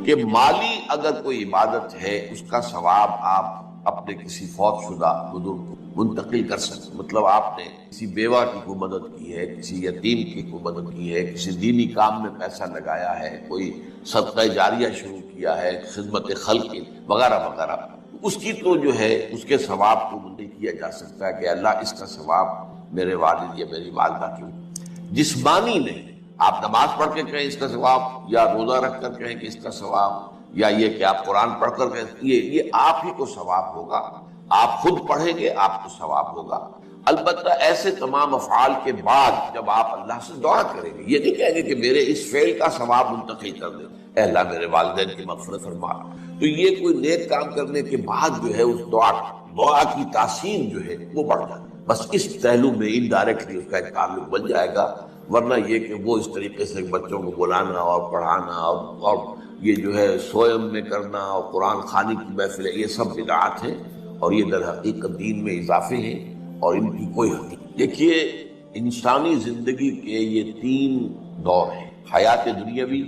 کہ مالی اگر کوئی عبادت ہے اس کا ثواب آپ اپنے کسی فوت شدہ بزرگ کو منتقل کر سکتے. مطلب آپ نے کسی بیوہ کی کوئی مدد کی ہے، کسی یتیم کی کوئی مدد کی ہے، کسی دینی کام میں پیسہ لگایا ہے، کوئی صدقہ جاریہ شروع کیا ہے، خدمت خلق وغیرہ وغیرہ، اس کی تو جو ہے اس کے ثواب کو منتقل کیا جا سکتا ہے کہ اللہ اس کا ثواب میرے والد یا میری والدہ کی. جسمانی نہیں، آپ نماز پڑھ کے کہیں اس کا ثواب، یا روزہ رکھ کر کہیں کہ اس کا ثواب، یا یہ کہ آپ قرآن پڑھ کر کہیں یہ آپ ہی کو ثواب ہوگا. آپ خود پڑھیں گے آپ کو ثواب ہوگا. البتہ ایسے تمام افعال کے بعد جب آپ اللہ سے دعا کریں گے، یہ نہیں کہیں گے کہ میرے اس فعل کا ثواب منتقل کر دیں، اے اللہ میرے والدین کی مغفرت فرما. تو یہ کوئی نیک کام کرنے کے بعد جو ہے اس دعا کی تاثیر جو ہے وہ بڑھ جاتی ہے. بس اس پہلو میں انڈائریکٹلی اس کا ایک تعلق بن جائے گا. ورنہ یہ کہ وہ اس طریقے سے بچوں کو بلانا اور پڑھانا اور یہ جو ہے سوئم میں کرنا اور قرآن خوانی کی محفل، یہ سب بدعات ہیں اور یہ در حقیقت دین میں اضافے ہیں اور ان کی کوئی حقیقت. دیکھیے انسانی زندگی کے یہ 3 دور ہیں: حیات دنیاوی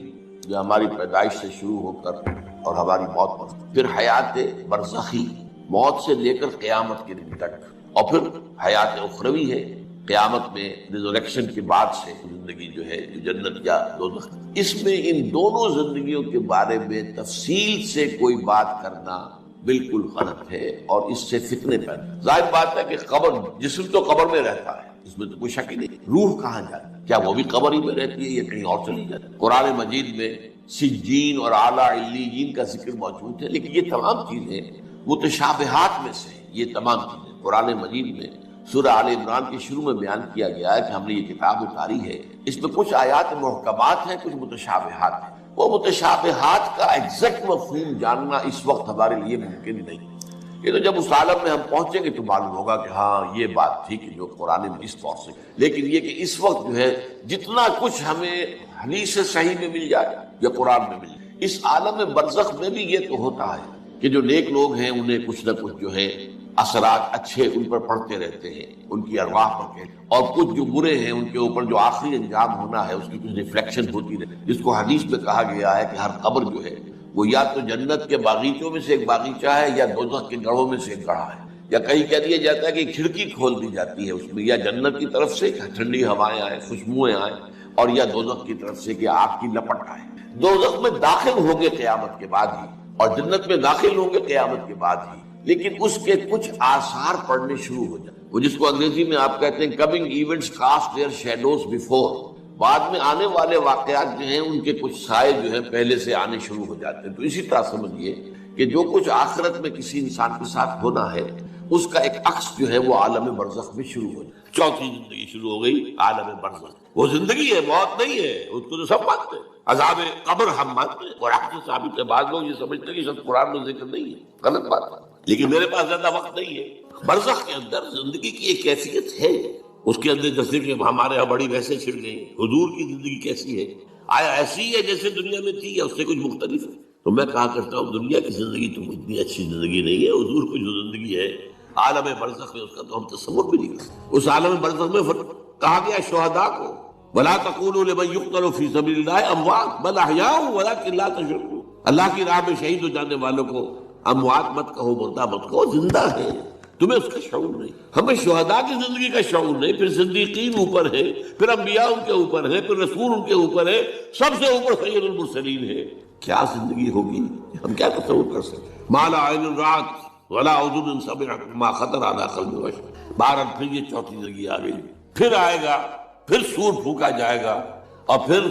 جو ہماری پیدائش سے شروع ہو کر اور ہماری موت پر، پھر حیات برزخی موت سے لے کر قیامت کے دن تک، اور پھر حیات اخروی ہے قیامت میں ریزوریکشن کے بعد سے زندگی جو ہے جو جنت یا دوزخ. اس میں ان دونوں زندگیوں کے بارے میں تفصیل سے کوئی بات کرنا بالکل غلط ہے اور اس سے فتنے پیدا. ظاہر بات ہے کہ قبر، جسم تو قبر میں رہتا ہے، اس میں تو کوئی شک ہی نہیں. روح کہاں جاتی ہے؟ کیا وہ بھی قبر ہی میں رہتی ہے یا کہیں اور چلی جاتی ہے؟ قرآن مجید میں سجین اور اعلیٰ علیین کا ذکر موجود ہے، لیکن یہ تمام چیزیں متشابہات میں سے ہیں. یہ تمام چیزیں قرآن مجید میں سورہ آل عمران کے شروع میں بیان کیا گیا ہے کہ ہم نے یہ کتاب اتاری ہے، اس میں کچھ آیات محکمات ہیں، کچھ متشابہات ہیں. وہ متشابہات کا ایگزیکٹ مفہوم جاننا اس وقت ہمارے لیے ممکن نہیں. یہ تو جب اس عالم میں ہم پہنچیں گے تو معلوم ہوگا کہ ہاں یہ بات تھی کہ جو قرآن میں اس طور سے. لیکن یہ کہ اس وقت جو ہے جتنا کچھ ہمیں حدیث صحیح میں مل جائے یا قرآن میں مل جائے، اس عالم برزخ میں بھی یہ تو ہوتا ہے کہ جو نیک لوگ ہیں انہیں کچھ نہ کچھ جو ہے اثرات اچھے ان پر پڑتے رہتے ہیں، ان کی ارواح پر کے، اور کچھ جو برے ہیں ان کے اوپر جو آخری انجام ہونا ہے اس کی کچھ ریفلیکشن ہوتی رہتی ہے، جس کو حدیث میں کہا گیا ہے کہ ہر قبر جو ہے وہ یا تو جنت کے باغیچوں میں سے ایک باغیچہ ہے یا دوزخ کے گڑھوں میں سے ایک گڑھا ہے. یا کہیں کہہ دیا جاتا ہے کہ کھڑکی کھول دی جاتی ہے اس میں، یا جنت کی طرف سے ٹھنڈی ہوائیں آئیں، خوشبوئیں آئیں، اور یا دوزخ کی طرف سے کہ آگ کی لپٹ آئے. دوزخ میں داخل ہوں گے قیامت کے بعد ہی اور جنت میں داخل ہوں گے قیامت کے بعد ہی، لیکن اس کے کچھ آثار پڑنے شروع ہو جائیں. وہ جس کو انگریزی میں آپ کہتے ہیں coming events cast their shadows before, بعد میں آنے والے واقعات جو ہیں ان کے کچھ سائے جو ہیں پہلے سے آنے شروع ہو جاتے ہیں. تو اسی طرح سمجھیے کہ جو کچھ آخرت میں کسی انسان کے ساتھ ہونا ہے اس کا ایک عکس جو ہے وہ عالم برزخ میں شروع ہو جائے. چوتھی زندگی شروع ہو گئی عالم برزخ. وہ زندگی ہے، موت نہیں ہے، اس کو تو سب مانتے ہیں. عذاب قبر ہم مانتے ہیں، قرآن سے ثابت ہے. بعض لوگ یہ سمجھتے ہیں کہ شاید قرآن میں ذکر نہیں ہے، غلط بات ہے. لیکن میرے پاس زیادہ وقت نہیں ہے. برزخ کے اندر زندگی کی ایک کیفیت ہے، اس کے اندر جیسے کہ ہمارے یہاں بڑی ویسے چھڑ گئی. حضور کی زندگی کیسی ہے؟ آیا ایسی ہے جیسے دنیا میں تھی یا اس سے کچھ مختلف ہے؟ تو میں کہا کرتا ہوں دنیا کی زندگی تو اتنی اچھی زندگی نہیں ہے. حضور کی جو زندگی ہے عالم برزخ میں، اس کا تو ہم تصور بھی نہیں کرتے. اس عالم برزخ میں کہا گیا شہداء کو وَلَا تَقُولُوا لِمَن يُقْتَلُ فِي سَبِيلِ اللَّهِ أَمْوَاتٌ بَلْ أَحْيَاءٌ وَلَٰكِن لَّا تَشْعُرُونَ. اللہ کی راہ میں شہید ہو جانے والوں کو اموات مت کہو، مردہ مت کہو، زندہ ہے. تمہیں اس کا شعور نہیں. ہمیں شہداء کی زندگی کا شعور نہیں. پھر صدیقین اوپر ہے، پھر انبیاء ان کے اوپر ہے، پھر رسول ان کے اوپر ہے، سب سے اوپر سید المرسلین ہے. کیا زندگی ہوگی؟ ہم کیا تصور کر سکتے؟ ما لا عین رأت ولا اذن سمعت ما خطر على قلب بشر. بہرحال پھر یہ چوتھی زندگی آ گئی. پھر آئے گا، پھر سور پھونکا جائے گا، اور پھر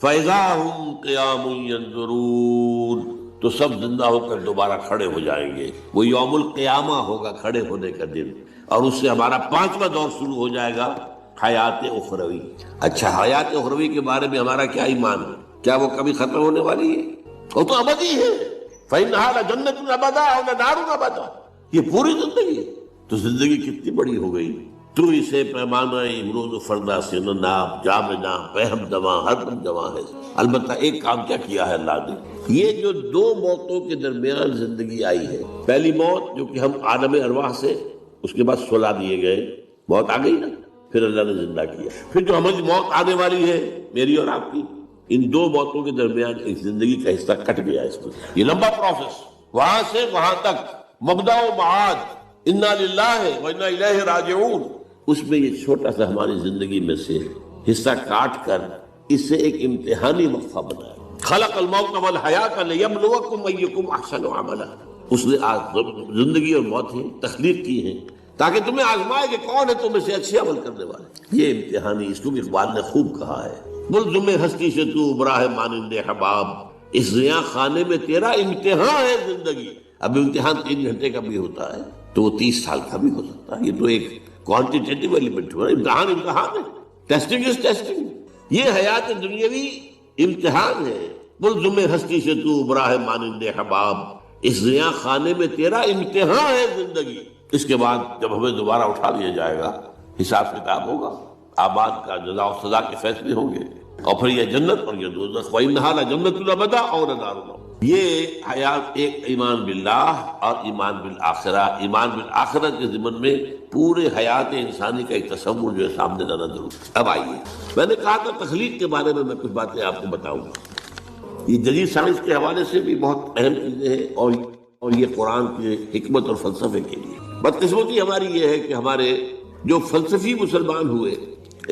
فَإِذَا هُمْ قِيَامٌ يَنظُرُونَ، تو سب زندہ ہو کر دوبارہ کھڑے ہو جائیں گے. وہ یوم القیامہ ہوگا، کھڑے ہونے کا دن. اور اس سے ہمارا 5واں دور شروع ہو جائے گا، حیات اخروی. اچھا، حیات اخروی کے بارے میں ہمارا کیا ایمان ہے؟ کیا وہ کبھی ختم ہونے والی ہے؟ وہ تو ابدی ہے. فَإِنَّهَا لَجَنَّةٌ أَبَدًا أَوْ لَنَارٌ أَبَدًا. یہ پوری زندگی. تو زندگی کتنی بڑی ہو گئی. تو اسے پیمانہ امروز و فردا سے ناب جامنا پہم جواں ہر دم جواں ہے. البتہ ایک کام کیا کیا ہے اللہ نے، یہ جو 2 موتوں کے درمیان زندگی آئی ہے، پہلی موت جو کہ ہم عالم ارواح سے، اس کے بعد سلا دیے گئے، موت آ گئی نا، پھر اللہ نے زندہ کیا. پھر جو ہماری موت آنے والی ہے میری اور آپ کی، ان دو موتوں کے درمیان ایک زندگی کا حصہ کٹ گیا اس میں. یہ لمبا پروسیس، وہاں سے وہاں تک مبدا و معاد، انا للہ و انا الیہ راجعون، اس میں یہ چھوٹا سا ہماری زندگی میں سے حصہ کاٹ کر اس سے ایک امتحانی وقفہ بنایا. خلق الموت والحیات لیبلوکم ایکم احسن عملا. اس نے زندگی اور موتیں تخلیق کی ہیں تاکہ تمہیں آزمائے کہ کون ہے تم میں سے اچھے عمل کرنے والے. یہ امتحانی، اس کو بھی اقبال نے خوب کہا ہے. ملزم ہستی سے تو براہ مانند حباب، اس زیاں خانے میں تیرا امتحان ہے زندگی. اب امتحان 3 گھنٹے کا بھی ہوتا ہے تو وہ 30 سال کا بھی ہو سکتا ہے. یہ تو ایک کوانٹیٹیو ایلیمنٹ ہوا. امتحان ہے، ٹیسٹنگ از ٹیسٹنگ. یہ حیات دنیاوی امتحان ہے. ملزم ہستی سے تو براہ مانند حباب، اس زیاں خانے میں تیرا امتحان ہے زندگی. اس کے بعد جب ہمیں دوبارہ اٹھا لیا جائے گا، حساب کتاب ہوگا، آباد کا جزا و سزا کے فیصلے ہوں گے، اور پھر یہ جنت اور یہ دوزخ. وَإِنَّهَا لَجَنَّةُ الْأَبَدَىٰ أَوْ لَنَارُ الْمَوْتِ. یہ حیات ایک ایمان باللہ اور ایمان بالآخرہ، ایمان بالآخرت کے ضمن میں پورے حیات انسانی کا ایک تصور جو ہے سامنے لانا ضرور. اب آئیے، میں نے کہا تھا تخلیق کے بارے میں کچھ باتیں آپ کو بتاؤں گا. یہ جدید سائنس کے حوالے سے بھی بہت اہم چیزیں ہیں، اور یہ قرآن کے حکمت اور فلسفے کے لیے. بدقسمتی ہماری یہ ہے کہ ہمارے جو فلسفی مسلمان ہوئے،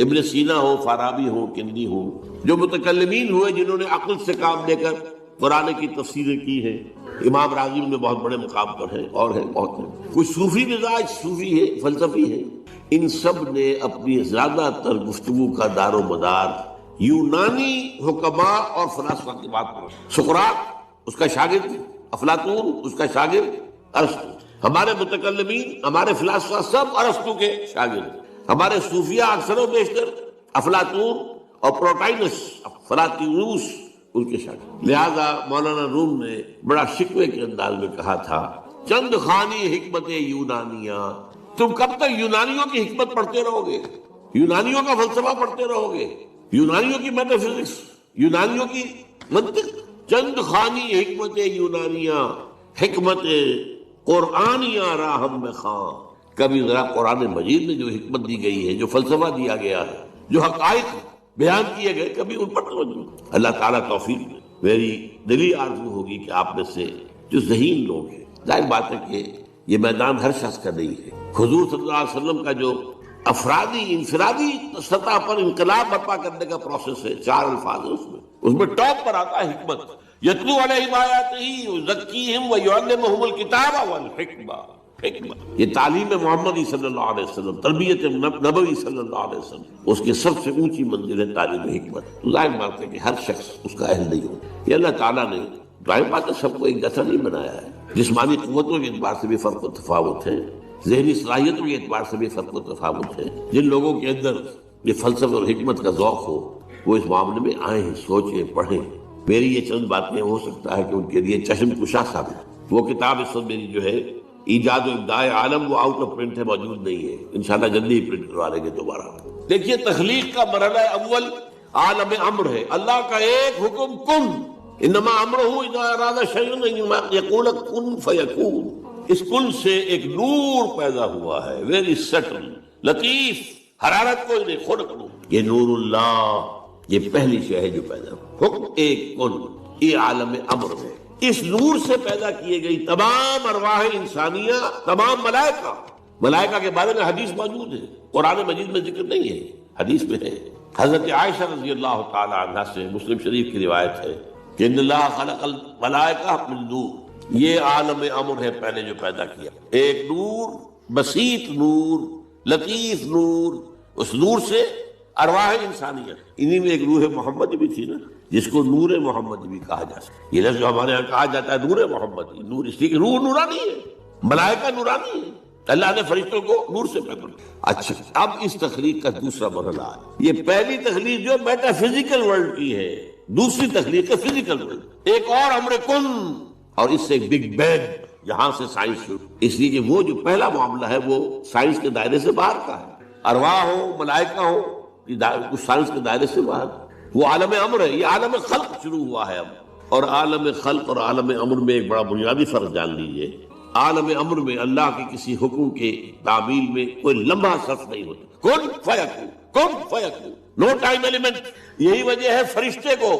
ابن سینا ہو، فارابی ہو، کندی ہو، جو متکلمین ہوئے جنہوں نے عقل سے کام لے کر قرآن کی تفسیریں کی ہیں، امام راضی میں بہت بڑے مقام پر ہیں، اور ہیں بہت ہیں. کچھ صوفی مزاج صوفی ہے، فلسفی ہے. ان سب نے اپنی زیادہ تر گفتگو کا دار و مدار یونانی حکماء اور فلاسفہ کی بات پر. سقراط اس کا شاگرد، افلاطون اس کا شاگرد، ارسطو. ہمارے متکلمین، ہمارے فلاسفہ سب ارسطو کے شاگرد. ہمارے صوفیہ اکثر و بیشتر افلاطون اور پروٹائنس، فلاطینوس ان کے شاگرد. لہذا مولانا روم نے بڑا شکوے کے انداز میں کہا تھا، چند خانی حکمت یونانیہ. تم کب تک یونانیوں کی حکمت پڑھتے رہو گے، یونانیوں کا فلسفہ پڑھتے رہو گے، یونانیوں کی میٹا فزکس، یونانیوں کی منطق. چند خانی حکمت یونانیہ، حکمت قرآنیہ راہم میں خاں. کبھی ذرا قرآن مجید میں جو حکمت دی گئی ہے، جو فلسفہ دیا گیا ہے، جو حقائق بیان کیے گئے، کبھی ان پر توجہ. اللہ تعالیٰ توفیق دے. میری دلی آرزو ہوگی کہ آپ میں سے جو ذہین لوگ ہیں، ظاہر بات ہے کہ یہ میدان ہر شخص کا نہیں ہے. حضور صلی اللہ علیہ وسلم کا جو افرادی انفرادی سطح پر انقلاب برپا کرنے کا پروسیس ہے، 4 الفاظ ہیں اس میں ٹاپ پر آتا ہے حکمت. یتلو علیہم آیاتہ یزکیہم ویعلمہم الکتاب والحکمہ. حکمت یہ تعلیم محمدی صلی اللہ علیہ وسلم، تربیت نبوی صلی اللہ علیہ وسلم، اس کی سب سے اونچی منزل ہے تعلیم حکمت. ظاہر بات ہے کہ ہر شخص اس کا اہل نہیں ہو. یہ اللہ تعالیٰ نے ظاہر بات ہے سب کو ایک جیسا نہیں بنایا ہے. جسمانی قوتوں کے اعتبار سے بھی فرق و تفاوت ہے، ذہنی صلاحیتوں کے اعتبار سے بھی فرق و تفاوت ہے. جن لوگوں کے اندر یہ فلسفہ اور حکمت کا ذوق ہو وہ اس معاملے میں آئیں، سوچیں، پڑھیں. میری یہ چند باتیں ہو سکتا ہے کہ ان کے لیے چشم کشا ثابت. وہ کتاب اس وقت میری جو ہے ایجاد و ابداع عالم، وہ آؤٹ آف پرنٹ ہے، موجود نہیں ہے. انشاءاللہ جلدی ہی پرنٹ کروا لیں گے دوبارہ. دیکھیے تخلیق کا مرحلہ اول عالم امر ہے. اللہ کا ایک حکم کن، انما امرہ اذا اراد شیئا یقول کن فیکون. اس کن سے ایک نور پیدا ہوا ہے، ویری سٹل، لطیف، حرارت کوئی نہیں، خلق نور. یہ نور اللہ، یہ پہلی شے ہے جو پیدا ہوا. حکم ایک کن، یہ عالم امر ہے. اس نور سے پیدا کیے گئی تمام ارواح انسانیہ، تمام ملائکہ. ملائکہ کے بارے میں حدیث موجود ہے، قرآن مجید میں ذکر نہیں ہے، حدیث میں ہے. حضرت عائشہ رضی اللہ تعالی عنہا سے مسلم شریف کی روایت ہے کہ ان اللہ خلق الملائکہ من نور. یہ عالم امر ہے پہلے جو پیدا کیا، ایک نور، بسیط نور، لطیف نور. اس نور سے ارواح انسانیت، انہی میں ایک روح محمد بھی تھی نا، جس کو نور محمد بھی کہا جا سکتا. یہ لفظ جو ہمارے یہاں کہا جاتا ہے نور محمد، نور اس لیے کہ روح نورانی ہے، ملائکہ نورانی ہے. اللہ نے فرشتوں کو نور سے پیدا کیا. اچھا، اب اس تخلیق کا دوسرا مرحلہ ہے. یہ پہلی تخلیق جو میٹا فزیکل ورلڈ کی ہے، دوسری تخلیق ہے فزیکل ورلڈ. ایک اور امر کن، اور اس سے ایک بگ بینگ، یہاں سے سائنس شروع. اس لیے کہ وہ جو پہلا معاملہ ہے وہ سائنس کے دائرے سے باہر کا ہے. ارواح ہو، ملائکہ ہو، کچھ سائنس کے دائرے سے باہر. وہ عالم امر ہے. یہ عالم خلق شروع ہوا ہے اب. اور عالم خلق اور عالم امر میں ایک بڑا بنیادی فرق جان لیجئے. عالم امر میں اللہ کے کسی حکم کے تعمیل میں کوئی لمحہ صرف نہیں ہوتا. کن فیکون، کن فیکون، نو ٹائم ایلیمنٹ. یہی وجہ ہے فرشتے کو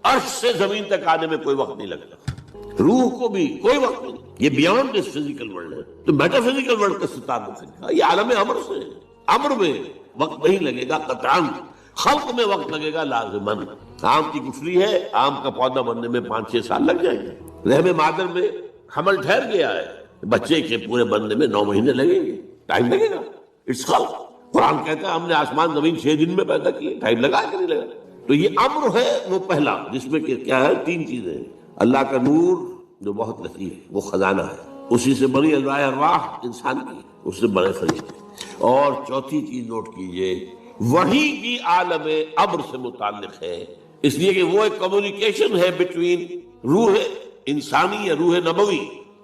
عرش سے زمین تک آنے میں کوئی وقت نہیں لگتا، روح کو بھی کوئی وقت نہیں. یہ بیانڈ دس فزیکل ورلڈ ہے. تو میٹا فزیکل ورلڈ کا سے تعلق ہے، یہ عالم امر سے ہے. امر میں وقت نہیں لگے گا قطعاً، خلق میں وقت لگے گا لازماً. آم کی گٹھلی ہے، آم کا پودا بننے میں 5-6 سال لگ جائیں گے. رحم مادر میں حمل ٹھہر گیا ہے، بچے کے پورے بننے میں 9 مہینے لگیں گے، ٹائم لگے گا. اٹس خلق. قرآن کہتا ہے ہم نے آسمان زمین 6 دن میں پیدا کیے، ٹائم لگا کہ نہیں لگا. تو یہ امر ہے وہ پہلا، جس میں کہ کیا ہے 3 چیزیں. اللہ کا نور جو بہت لطیف ہے، وہ خزانہ ہے، اسی سے بنی ارواح انسان کی، اس سے بڑے فرشتے. اور چوتھی چیز نوٹ کیجئے، وحی بھی عالم امر سے متعلق ہے، اس لیے کہ وہ ایک کمیونیکیشن ہے بٹوین روح انسانی یا روح نبوی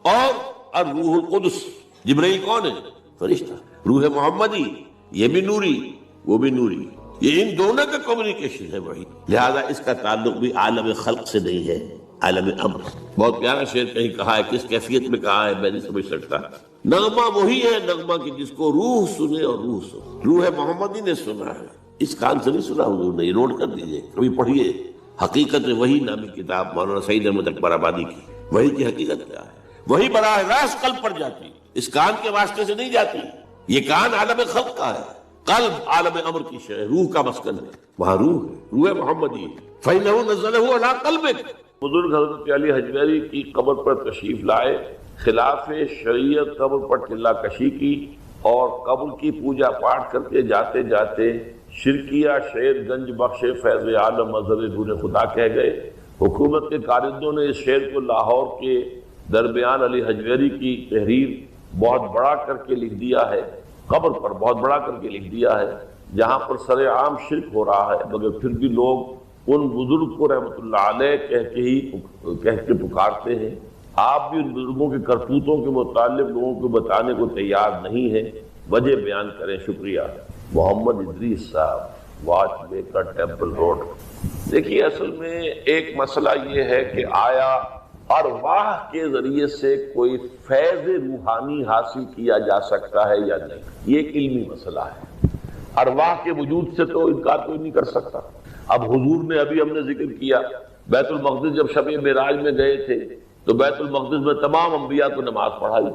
اور روح القدس. جبرائیل کون ہے؟ فرشتہ. روح محمدی یہ بھی نوری، وہ بھی نوری. یہ ان دونوں کا کمیونیکیشن ہے وہی. لہذا اس کا تعلق بھی عالم خلق سے نہیں ہے، عالم امر. بہت پیارا شعر کہیں کہا ہے، کس کیفیت میں کہا ہے میں نہیں سمجھ سکتا. نغمہ وہی ہے نغمہ کی جس کو روح سنے اور روح سنے. روح محمدی نے سنا ہے، اس کان سے نہیں سنا حضور نے. یہ نوٹ کر دیجئے، کبھی پڑھیے حقیقت وہی نامی کتاب مولانا سعید احمد اکبر آبادی کی. وہی کی حقیقت کیا ہے؟ وہی براہ راست قلب پر جاتی، اس کان کے واسطے سے نہیں جاتی. یہ کان عالم خلق کا ہے، قلب عالم امر کی شے، روح کا مسکن ہے. وہاں روح ہے، روح محمدی. فَإِنَّهُ نَزَّلَهُ عَلَىٰ قَلْبِكَ. بزرگ حضرت علی حجویری کی قبر پر تشریف لائے، خلاف شریعت قبر پر چلا کشی کی اور قبر کی پوجا پاٹ کر کے جاتے جاتے شرکیہ شعر گنج بخش فیض عالم مظہر نور خدا کہہ گئے. حکومت کے کارندوں نے اس شعر کو لاہور کے درمیان علی حجویری کی تحریر بہت بڑا کر کے لکھ دیا ہے، قبر پر بہت بڑا کر کے لکھ دیا ہے، جہاں پر سر عام شرک ہو رہا ہے، مگر پھر بھی لوگ ان بزرگ کو رحمت اللہ علیہ کہہ کے پکارتے ہیں. آپ بھی ان بزرگوں کے کرتوتوں کے متعلق لوگوں کو بتانے کو تیار نہیں ہیں. وجہ بیان کریں. شکریہ. محمد ادریس صاحب، واچ میکر، ٹیمپل روڈ. دیکھیے اصل میں ایک مسئلہ یہ ہے کہ آیا ارواح کے ذریعے سے کوئی فیض روحانی حاصل کیا جا سکتا ہے یا نہیں. یہ ایک علمی مسئلہ ہے. ارواح کے وجود سے تو انکار کوئی نہیں کر سکتا. اب حضور نے ابھی ہم نے ذکر کیا بیت المقدس جب شب معراج میں گئے تھے تو بیت المقدس میں تمام انبیاء کو نماز پڑھائی.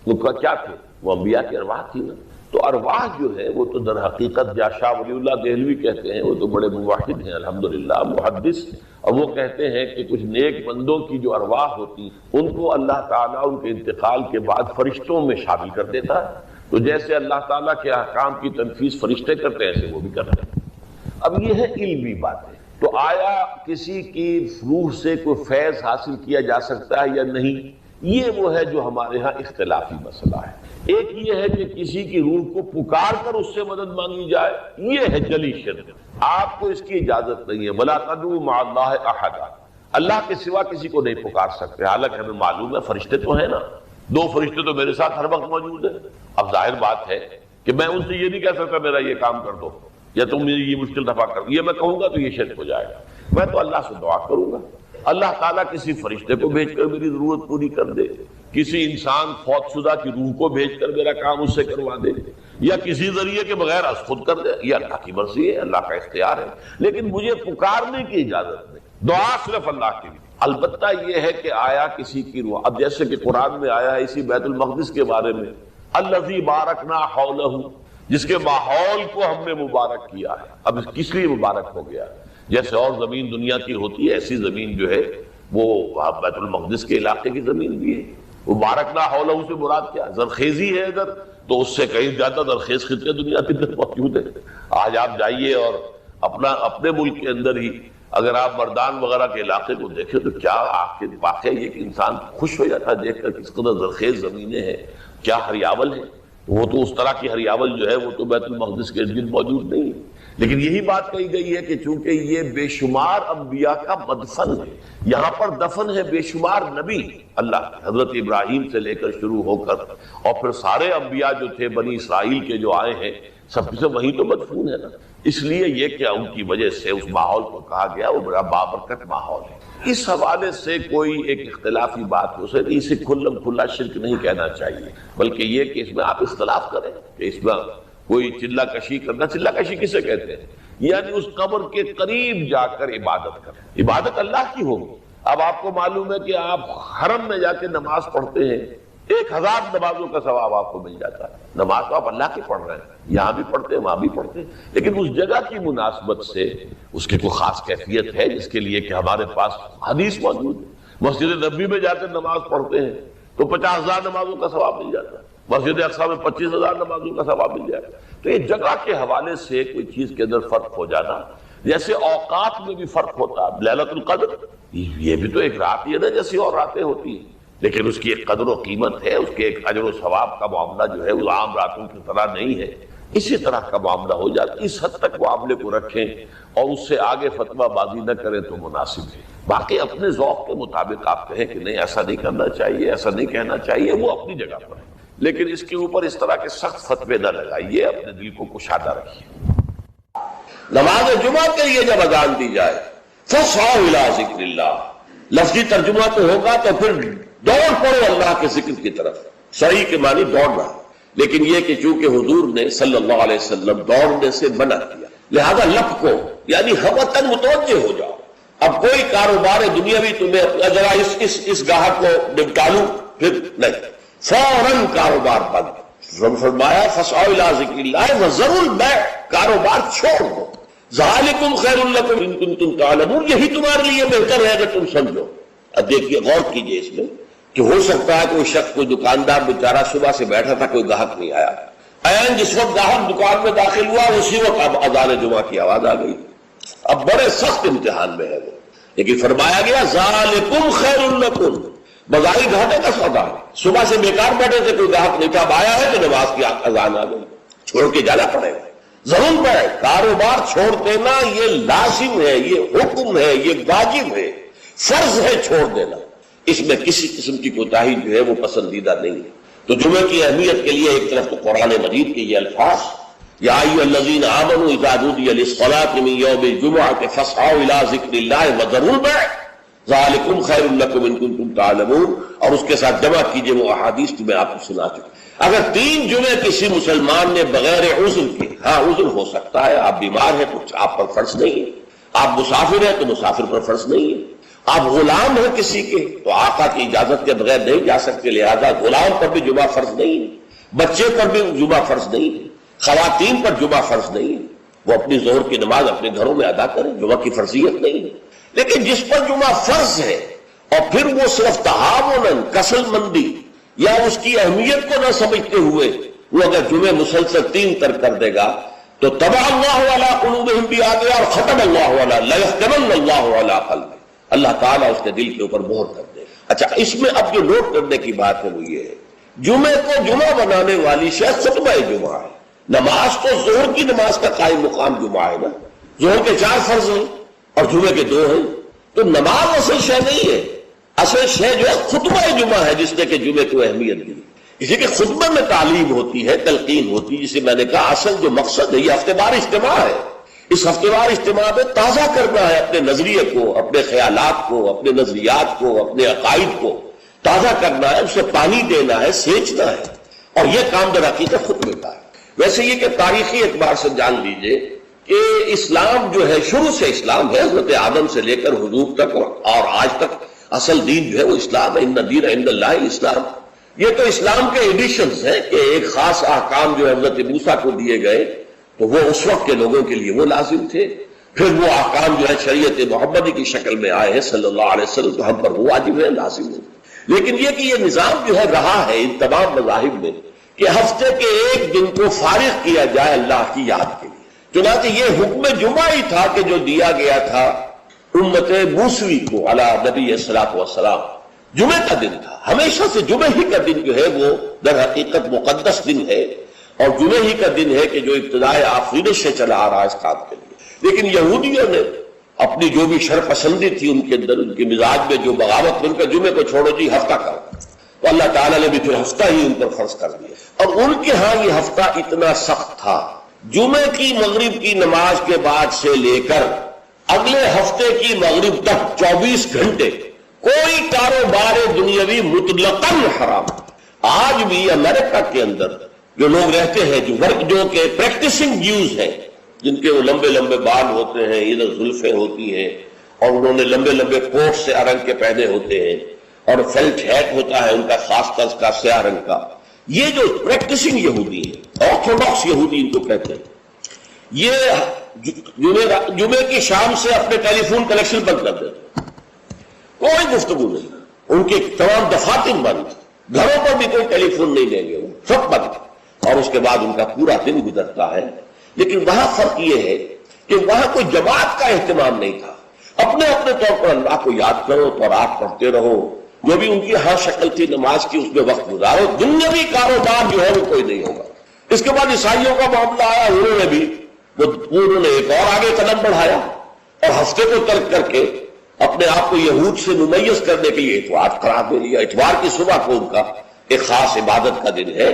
وہ کیا تھے؟ وہ انبیاء کی ارواح تھی نا. تو ارواح جو ہے وہ تو در حقیقت جا شاہ ولی اللہ دہلوی کہتے ہیں، وہ تو بڑے موحد ہیں الحمدللہ، محدث، اور وہ کہتے ہیں کہ کچھ نیک بندوں کی جو ارواح ہوتی ان کو اللہ تعالیٰ ان کے انتقال کے بعد فرشتوں میں شامل کر دیتا ہے. تو جیسے اللہ تعالیٰ کے احکام کی تنفیذ فرشتے کرتے ہیں ایسے وہ بھی کرتے ہیں. اب یہ ہے علمی باتیں. تو آیا کسی کی روح سے کوئی فیض حاصل کیا جا سکتا ہے یا نہیں؟ یہ وہ ہے جو ہمارے ہاں اختلافی مسئلہ ہے. ایک یہ ہے کہ کسی کی روح کو پکار کر اس سے مدد مانگی جائے، یہ ہے جلی شرک. آپ کو اس کی اجازت نہیں ہے. وَلَا تَدْعُوا مَعَ اللَّهِ أَحَدًا. اللہ کے سوا کسی کو نہیں پکار سکتے. حالانکہ ہمیں معلوم ہے فرشتے تو ہیں نا، 2 فرشتے تو میرے ساتھ ہر وقت موجود ہیں. اب ظاہر بات ہے کہ میں ان سے یہ نہیں کہہ سکتا میرا یہ کام کر دو یا تم میری یہ مشکل دفع کر دو. یہ میں کہوں گا تو یہ شرک ہو جائے گا. میں تو اللہ سے دعا کروں گا اللہ تعالیٰ کسی فرشتے کو بھیج کر میری ضرورت پوری کر دے، کسی انسان فوت شدہ کی روح کو بھیج کر میرا کام اس سے کروا دے، یا کسی ذریعے کے بغیر از خود کر دے. یہ اللہ کی مرضی ہے، اللہ کا اختیار ہے. لیکن مجھے پکارنے کی اجازت نہیں. دعا صرف اللہ کے لیے. البتہ یہ ہے کہ آیا کسی کی روح، اب جیسے کہ قرآن میں آیا ہے اسی بیت المقدس کے بارے میں، الذی بارکنا حولہ، جس کے ماحول کو ہم نے مبارک کیا ہے. اب کس لیے مبارک ہو گیا؟ جیسے اور زمین دنیا کی ہوتی ہے ایسی زمین جو ہے وہ بیت المقدس کے علاقے کی زمین بھی ہے. مبارکنا حولہ سے مراد کیا؟ زرخیزی ہے ادھر، تو اس سے کہیں زیادہ زرخیز خطے دنیا کے اندر موجود ہے. آج آپ جائیے اور اپنے ملک کے اندر ہی اگر آپ مردان وغیرہ کے علاقے کو دیکھیں تو کیا آپ کے واقعہ یہ کہ انسان خوش ہو جاتا ہے دیکھ کر کس قدر زرخیز زمینیں ہیں، کیا ہریاول ہے. وہ تو اس طرح کی ہریاول جو ہے وہ تو بیت المقدس کے ارد گرد موجود نہیں ہے. لیکن یہی بات کہی گئی ہے کہ چونکہ یہ بے شمار انبیاء کا مدفن ہے، یہاں پر دفن ہے بے شمار نبی اللہ، حضرت ابراہیم سے لے کر شروع ہو کر اور پھر سارے انبیاء جو تھے بنی اسرائیل کے جو آئے ہیں سب سے وہی تو مدفون ہے نا. اس لیے یہ کہ ان کی وجہ سے اس ماحول کو کہا گیا وہ بڑا بابرکت ماحول ہے. اس حوالے سے کوئی ایک اختلافی بات ہو سکتی، اسے کھلم کھلا شرک نہیں کہنا چاہیے، بلکہ یہ کہ اس میں آپ اختلاف کریں کہ اس میں کوئی چلہ کشی کرنا. چلہ کشی کسے کہتے ہیں؟ یعنی اس قبر کے قریب جا کر عبادت کریں. عبادت اللہ کی ہوگی. اب آپ کو معلوم ہے کہ آپ حرم میں جا کے نماز پڑھتے ہیں، 1000 نمازوں کا ثواب آپ کو مل جاتا ہے. نماز تو آپ اللہ کی پڑھ رہے ہیں، یہاں بھی پڑھتے ہیں وہاں بھی پڑھتے ہیں، لیکن اس جگہ کی مناسبت سے اس کی کوئی خاص کیفیت ہے جس کے لیے کہ ہمارے پاس حدیث موجود ہے. مسجد نبوی میں جا کے نماز پڑھتے ہیں تو 50,000 نمازوں کا ثواب مل جاتا ہے. مسجد اقصی میں 25,000 نمازوں کا ثواب مل جاتا ہے. تو یہ جگہ کے حوالے سے کوئی چیز کے اندر فرق ہو جانا، جیسے اوقات میں بھی فرق ہوتا ہے. لیلۃ القدر یہ بھی تو ایک رات ہی ہے نا جیسی اور راتیں ہوتی ہیں، لیکن اس کی ایک قدر و قیمت ہے، اس کے ایک اجر و ثواب کا معاملہ جو ہے وہ عام راتوں کی طرح نہیں ہے. اسی طرح کا معاملہ ہو جاتا ہے. اس حد تک معاملے کو رکھیں اور اس سے آگے فتویٰ بازی نہ کریں تو مناسب ہے. باقی اپنے ذوق کے مطابق آپ کہیں کہ نہیں ایسا نہیں کرنا چاہیے، ایسا نہیں کہنا چاہیے، وہ اپنی جگہ پر ہے، لیکن اس کے اوپر اس طرح کے سخت فتوے نہ لگائیے. اپنے دل کو کشادہ رکھیے. نماز جمعہ کے لیے جب اذان دی جائے فَاسْعَوْا إِلَىٰ ذِكْرِ اللَّهِ، لفظی ترجمہ تو ہوگا تو پھر دوڑ پڑو اللہ کے ذکر کی طرف. صحیح کے معنی دوڑنا، لیکن یہ کہ چونکہ حضور نے صلی اللہ علیہ وسلم دوڑنے سے منع کیا، لہذا لپکو یعنی ہمتاً متوجہ ہو جاؤ. اب کوئی کاروبار دنیاوی تمہیں ذرا اس گاہک کو نپٹا لوں پھر نہیں، فوراً کاروبار بند. فرمایا فَاسْعَوْا إِلَىٰ ذِكْرِ اللَّهِ وَذَرُوا الْبَيْعَ، کاروبار چھوڑ دو. ذَلِكُمْ خَيْرٌ لَكُمْ إِن كُنتُمْ تَعْلَمُونَ، یہی تمہارے لیے بہتر ہے اگر تم سمجھو. اب دیکھیے غور کیجئے اس میں کہ ہو سکتا ہے کوئی شخص، کوئی دکاندار بیچارہ صبح سے بیٹھا تھا، کوئی گاہک نہیں آیا، عین جس وقت گاہک دکان میں داخل ہوا اسی وقت اب اذان جمعہ کی آواز آ گئی. اب بڑے سخت امتحان میں ہے وہ، لیکن فرمایا گیا ذالکم خیر لکم، بظاہر گھاٹے کا سودا ہے. صبح سے بیکار بیٹھے تھے، کوئی گاہک نہیں تھا، اب آیا ہے تو نماز کی اذان آ گئی، چھوڑ کے جانا پڑے گا. ضرور پڑے. کاروبار چھوڑ دینا یہ لازم ہے، یہ حکم ہے، یہ واجب ہے، فرض ہے چھوڑ دینا. اس میں کسی قسم کی کوتاہی جو ہے وہ پسندیدہ نہیں ہے. تو جمعے کی اہمیت کے لیے ایک طرف تو قرآن مجید کے یہ الفاظ یا ایھا الذین آمنوا اذا نودی للصلاۃ من یوم الجمعۃ فاسعوا الی ذکر اللہ وذروا البیع ذالکم خیر لکم ان کنتم تعلمون، اور اس کے ساتھ جمع کیجئے وہ احادیث جو میں آپ کو سنا چکا. اگر 3 جمعے کسی مسلمان نے بغیر عذر کے، ہاں عذر ہو سکتا ہے، آپ بیمار ہیں تو آپ پر فرض نہیں ہے، آپ مسافر ہیں تو مسافر پر فرض نہیں ہے، آپ غلام ہیں کسی کے تو آقا کی اجازت کے بغیر نہیں جا سکتے، لہذا غلام پر بھی جمعہ فرض نہیں ہے، بچے پر بھی جمعہ فرض نہیں ہے، خواتین پر جمعہ فرض نہیں ہے. وہ اپنی ظہر کی نماز اپنے گھروں میں ادا کریں، جمعہ کی فرضیت نہیں ہے. لیکن جس پر جمعہ فرض ہے اور پھر وہ صرف تہاوناً، کسل مندی یا اس کی اہمیت کو نہ سمجھتے ہوئے وہ اگر جمعے مسلسل 3 ترک کر دے گا تو طبع اللہ علی قلوبہم بھی آ گیا اور ختم اللہ علی لیختمن اللہ علی قلبہ، اللہ تعالیٰ اس کے دل کے اوپر مہر کر دے. اچھا اس میں اب جو نوٹ کرنے کی بات ہے وہ یہ ہے، جمعے کو جمعہ بنانے والی شے خطبہ جمعہ ہے. نماز تو ظہر کی نماز کا قائم مقام جمعہ ہے نا، ظہر کے 4 فرض ہیں اور جمعے کے 2 ہیں، تو نماز اصل شے نہیں ہے. اصل شے جو ہے خطبہ جمعہ ہے جس نے کہ جمعے کو اہمیت دی. اسی کہ خطبہ میں تعلیم ہوتی ہے، تلقین ہوتی ہے، جسے میں نے کہا اصل جو مقصد ہے یہ ہفتہ وار اجتماع ہے. اس ہفتہ وار اجتماع میں تازہ کرنا ہے اپنے نظریے کو، اپنے خیالات کو، اپنے نظریات کو، اپنے عقائد کو تازہ کرنا ہے، اسے پانی دینا ہے، سینچنا ہے، اور یہ کام در حقیقت خطبے کا ہے. ویسے یہ کہ تاریخی اعتبار سے جان لیجئے کہ اسلام جو ہے شروع سے اسلام ہے، حضرت آدم سے لے کر حضور تک اور آج تک اصل دین جو ہے وہ اسلام ہے. ان الدین عند اللہ الاسلام. یہ تو اسلام کے ایڈیشنز ہیں کہ ایک خاص احکام جو حضرت موسیٰ کو دیے گئے تو وہ اس وقت کے لوگوں کے لیے وہ لازم تھے، پھر وہ احکام جو ہے شریعت محمدی کی شکل میں آئے ہیں صلی اللہ علیہ وسلم تو ہم پر وہ واجب ہے، لازم ہے. لیکن یہ کہ یہ نظام جو ہے رہا ہے ان تمام مذاہب میں کہ ہفتے کے 1 دن کو فارغ کیا جائے اللہ کی یاد کے لیے. چنانچہ یہ حکم جمعہ ہی تھا کہ جو دیا گیا تھا امت موسوی کو علی نبی الصلوۃ والسلام. جمعے کا دن تھا، ہمیشہ سے جمعے ہی کا دن جو ہے وہ در حقیقت مقدس دن ہے، اور جمعے ہی کا دن ہے کہ جو ابتدائے آفرینش سے چلا آ رہا ہے اس کام کے لیے. لیکن یہودیوں نے اپنی جو بھی شر پسندی تھی ان کے اندر، ان کے مزاج میں جو بغاوت میں، ان کا جمعے کو چھوڑو جی ہفتہ کرو، تو اللہ تعالیٰ نے بھی پھر ہفتہ ہی ان پر فرض کر دیا. اور ان کے ہاں یہ ہفتہ اتنا سخت تھا جمعے کی مغرب کی نماز کے بعد سے لے کر اگلے ہفتے کی مغرب تک 24 گھنٹے کوئی کاروبار دنیاوی مطلقاً حرام۔ آج بھی امریکہ کے اندر جو لوگ رہتے ہیں جو کہ پریکٹسنگ جیوز ہیں، جن کے وہ لمبے لمبے بال ہوتے ہیں، ادھر زلفیں ہوتی ہیں، اور انہوں نے لمبے لمبے کوٹ سیاہ رنگ کے پہنے ہوتے ہیں، اور فیلٹ ہیٹ ہوتا ہے ان کا خاص طرز کا سیاہ رنگ کا، یہ جو پریکٹسنگ یہودی ہیں، آرتھوڈاکس یہودی ان کو کہتے ہیں، یہ جمعے کی شام سے اپنے ٹیلی فون کنیکشن بند کر دیتے، کوئی گفتگو نہیں، ان کے تمام دفاتر بند، گھروں پر بھی کوئی ٹیلی فون نہیں لیں گے، وہ سب بند، اور اس کے بعد ان کا پورا دن گزرتا ہے۔ لیکن وہاں فرق یہ ہے کہ وہاں کوئی جماعت کا اہتمام نہیں تھا، اپنے اپنے طور پر اللہ کو یاد کرو، تورات پڑھتے رہو، جو بھی ان کی ہر شکل تھی نماز کی اس میں وقت گزارو، دنیاوی کاروبار جو ہے وہ کوئی نہیں ہوگا۔ اس کے بعد عیسائیوں کا معاملہ آیا، انہوں نے ایک اور آگے قدم بڑھایا، اور ہفتے کو ترک کر کے اپنے آپ کو یہود سے ممیز کرنے کے لیے اتوار قرار دے لیا۔ اتوار کی صبح کو ان کا ایک خاص عبادت کا دن ہے،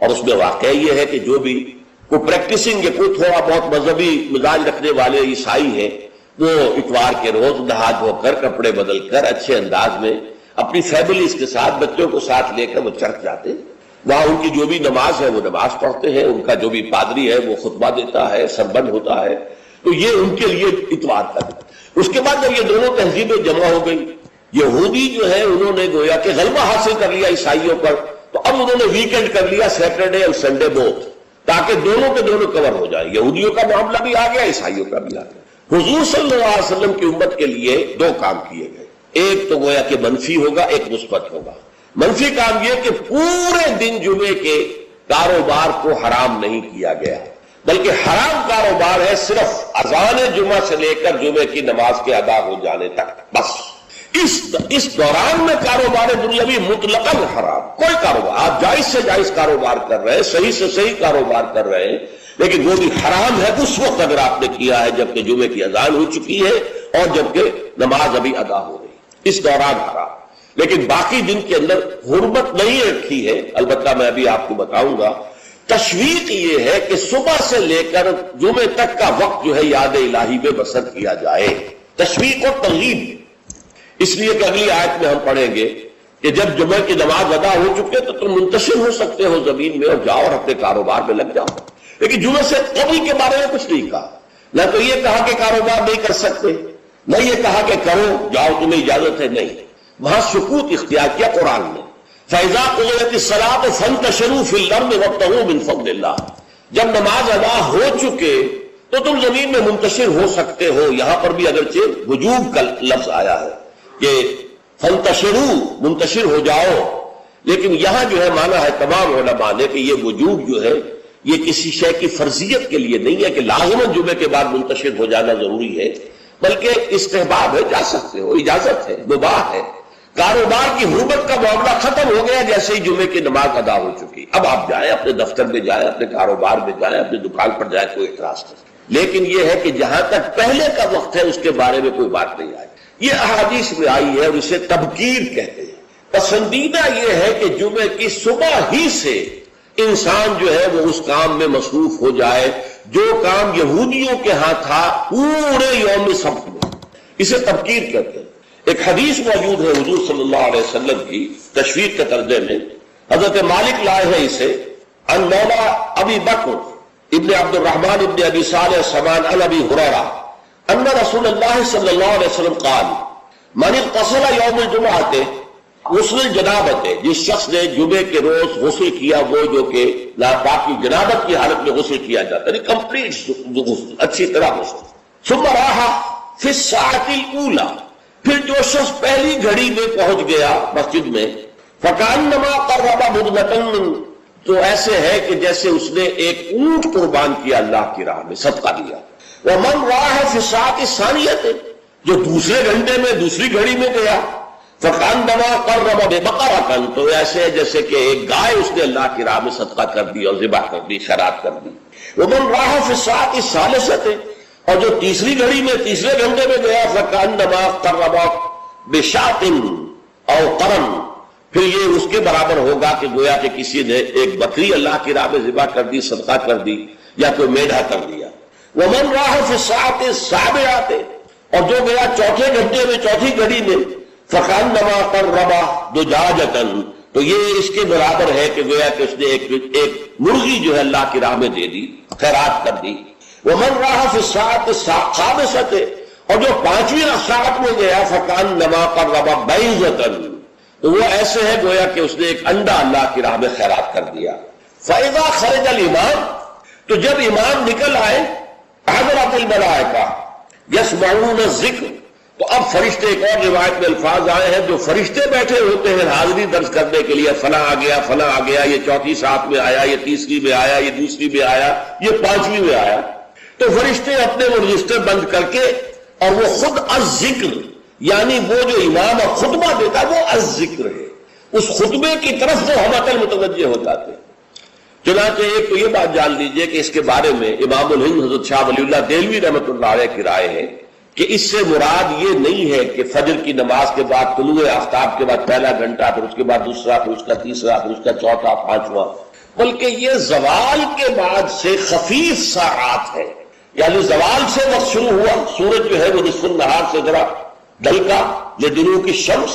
اور اس میں واقعہ یہ ہے کہ جو بھی کوئی پریکٹسنگ یا کوئی تھوڑا بہت مذہبی مزاج رکھنے والے عیسائی ہیں، وہ اتوار کے روز نہا دھو کر کپڑے بدل کر اچھے انداز میں اپنی فیملیز کے ساتھ بچوں کو ساتھ لے کر وہ چرچ جاتے ہیں، وہاں ان کی جو بھی نماز ہے وہ نماز پڑھتے ہیں، ان کا جو بھی پادری ہے وہ خطبہ دیتا ہے، سربند ہوتا ہے، تو یہ ان کے لیے اتوار کا دن۔ اس کے بعد جب یہ دونوں تہذیبیں جمع ہو گئی، یہودی جو ہے انہوں نے گویا کہ غلبہ حاصل کر لیا عیسائیوں پر، تو اب انہوں نے ویکینڈ کر لیا، سیٹرڈے اور سنڈے بوتھ، تاکہ دونوں کے دونوں کور ہو جائے، یہودیوں کا معاملہ بھی آ گیا، عیسائیوں کا بھی آ گیا۔ حضور صلی اللہ علیہ وسلم کی امت کے لیے دو کام کیے گئے، ایک تو گویا کہ منفی ہوگا، ایک مثبت ہوگا۔ منفی کام یہ کہ پورے دن جمعے کے کاروبار کو حرام نہیں کیا گیا، بلکہ حرام کاروبار ہے صرف اذان جمعہ سے لے کر جمعے کی نماز کے ادا ہو جانے تک، بس اس دوران میں کاروبار دنیاوی مطلقاً حرام، کوئی کاروبار، آپ جائز سے جائز کاروبار کر رہے ہیں، صحیح سے صحیح کاروبار کر رہے ہیں، لیکن وہ بھی حرام ہے اس وقت اگر آپ نے کیا ہے جبکہ جمعے کی اذان ہو چکی ہے اور جبکہ نماز ابھی ادا ہو رہی، اس دوران حرام۔ لیکن باقی دن کے اندر حرمت نہیں رکھی ہے، البتہ میں ابھی آپ کو بتاؤں گا۔ تشویق یہ ہے کہ صبح سے لے کر جمعے تک کا وقت جو ہے یاد الہی میں بسر کیا جائے، تشویق و ترغیب، اس لیے کہ اگلی آیت میں ہم پڑھیں گے کہ جب جمعہ کی نماز ادا ہو چکے تو تم منتشر ہو سکتے ہو زمین میں اور جاؤ اور اپنے کاروبار میں لگ جاؤ۔ لیکن جمعہ سے قبل کے بارے میں کچھ نہیں کہا، نہ تو یہ کہا کہ کاروبار نہیں کر سکتے، نہ یہ کہا کہ کرو جاؤ تمہیں اجازت ہے، نہیں، وہاں سکوت اختیار کیا قرآن نے۔ فَإِذَا قُضِيَتِ الصَّلَاةُ فَانتَشِرُوا فِي الْأَرْضِ وَابْتَغُوا مِن فَضْلِ اللَّهِ، جب نماز ادا ہو چکے تو تم زمین میں منتشر ہو سکتے ہو۔ یہاں پر بھی اگرچہ وجوب کا لفظ آیا ہے کہ فَانتَشِرُوا، منتشر ہو جاؤ، لیکن یہاں جو ہے مانا ہے تمام علماء نے کہ یہ وجوب جو ہے یہ کسی شے کی فرضیت کے لیے نہیں ہے کہ لازماً جمعے کے بعد منتشر ہو جانا ضروری ہے، بلکہ استحباب ہے، جا سکتے ہو، اجازت ہے، مباح ہے۔ کاروبار کی حرمت کا معاملہ ختم ہو گیا جیسے ہی جمعے کی نماز ادا ہو چکی، اب آپ جائیں اپنے دفتر میں جائیں، اپنے کاروبار میں جائیں، اپنی دکان پر جائیں، کوئی اعتراض نہیں۔ لیکن یہ ہے کہ جہاں تک پہلے کا وقت ہے اس کے بارے میں کوئی بات نہیں آئی، یہ احادیث میں آئی ہے اور اسے تبکیر کہتے ہیں۔ پسندیدہ یہ ہے کہ جمعے کی صبح ہی سے انسان جو ہے وہ اس کام میں مصروف ہو جائے جو کام یہودیوں کے ہاں تھا پورے یوم سبت میں، اسے تبکیر کہتے ہیں۔ ایک حدیث موجود ہے حضور صلی اللہ علیہ وسلم کی تشویق کے ترجمے میں، حضرت مالک لائے ہیں اسے، ان مولا ابی بکر ابن عبد الرحمن ابن ابی صالح سمان عن ابی ہریرہ ان رسول اللہ صلی اللہ علیہ وسلم قال من اغتسل یوم الجمعہ غسل الجنابت، جس شخص نے جمعے کے روز غسل کیا، وہ جو کہ ناپاکی جنابت کی حالت میں غسل کیا جاتا ہے، کمپلیٹ غسل، اچھی طرح غسل، ثم راح فی الساعۃ الاولی، پھر جو شخص پہلی گھڑی میں پہنچ گیا مسجد میں، فکأنما قرب بدنۃ، تو ایسے ہے کہ جیسے اس نے ایک اونٹ قربان کیا اللہ کی راہ میں، صدقہ دیا۔ ومن راح فی الساعۃ الثانیۃ، جو دوسرے گھنٹے میں دوسری گھڑی میں گیا، فکأنما قرب بقرۃ، تو ایسے ہے جیسے کہ ایک گائے اس نے اللہ کی راہ میں صدقہ کر دی اور ذبح کر دی، خیرات کر دی۔ ومن راح فی الساعۃ الثالثۃ، اور جو تیسری گھڑی میں تیسرے گھنٹے میں گیا، فکأنما قرب بشاۃ او قرن، پھر یہ اس کے برابر ہوگا کہ گویا کہ کسی نے ایک بکری اللہ کی راہ میں ذبح کر دی، صدقہ کر دی، یا کوئی میڈھا کر دیا. ومن راح فی الساعۃ السابعۃ، اور جو گیا چوتھے گھنٹے میں، چوتھی گھڑی میں، فکانما قرب دجاجۃ، تو یہ اس کے برابر ہے کہ گویا کہ اس نے ایک مرغی جو ہے اللہ کی راہ میں دے دی، خیرات کر دی. ومن راح فی الساعۃ الخامسۃ، اور جو پانچویں ساعت میں گیا فکانما قرب بیضۃ، تو وہ ایسے ہے گویا کہ اس نے ایک انڈا اللہ کی راہ میں خیرات کر دیا. فاذا خرج الامام، تو جب امام نکل آئے، حضرت الملائکہ یسمعون الذکر، تو اب فرشتے، ایک اور روایت میں الفاظ آئے ہیں جو فرشتے بیٹھے ہوتے ہیں حاضری درج کرنے کے لیے، فلاں آ گیا، فلاں آ گیا، یہ چوتھی ساتھ میں آیا، یہ تیسری میں آیا، یہ دوسری میں آیا، یہ پانچویں میں آیا. تو فرشتے اپنے وہ رجسٹر بند کر کے، اور وہ خود الذکر، یعنی وہ جو امام خطبہ دیتا وہ الذکر ہے، اس خطبے کی طرف وہ ہم متوجہ ہو جاتے ہیں. چنانچہ ایک تو یہ بات جان لیجئے کہ اس کے بارے میں امام الہند حضرت شاہ ولی اللہ دہلوی رحمۃ اللہ علیہ کی رائے ہے کہ اس سے مراد یہ نہیں ہے کہ فجر کی نماز کے بعد، طلوع آفتاب کے بعد پہلا گھنٹہ، پھر اس کے بعد دوسرا، پھر اس کا تیسرا، پھر اس کا چوتھا، پانچواں، بلکہ یہ زوال کے بعد سے خفیف ساعات ہے. یعنی زوال سے وقت شروع ہوا، سورج جو ہے وہ نصف النہار سے ذرا ڈھلکا لدنو کی شمس،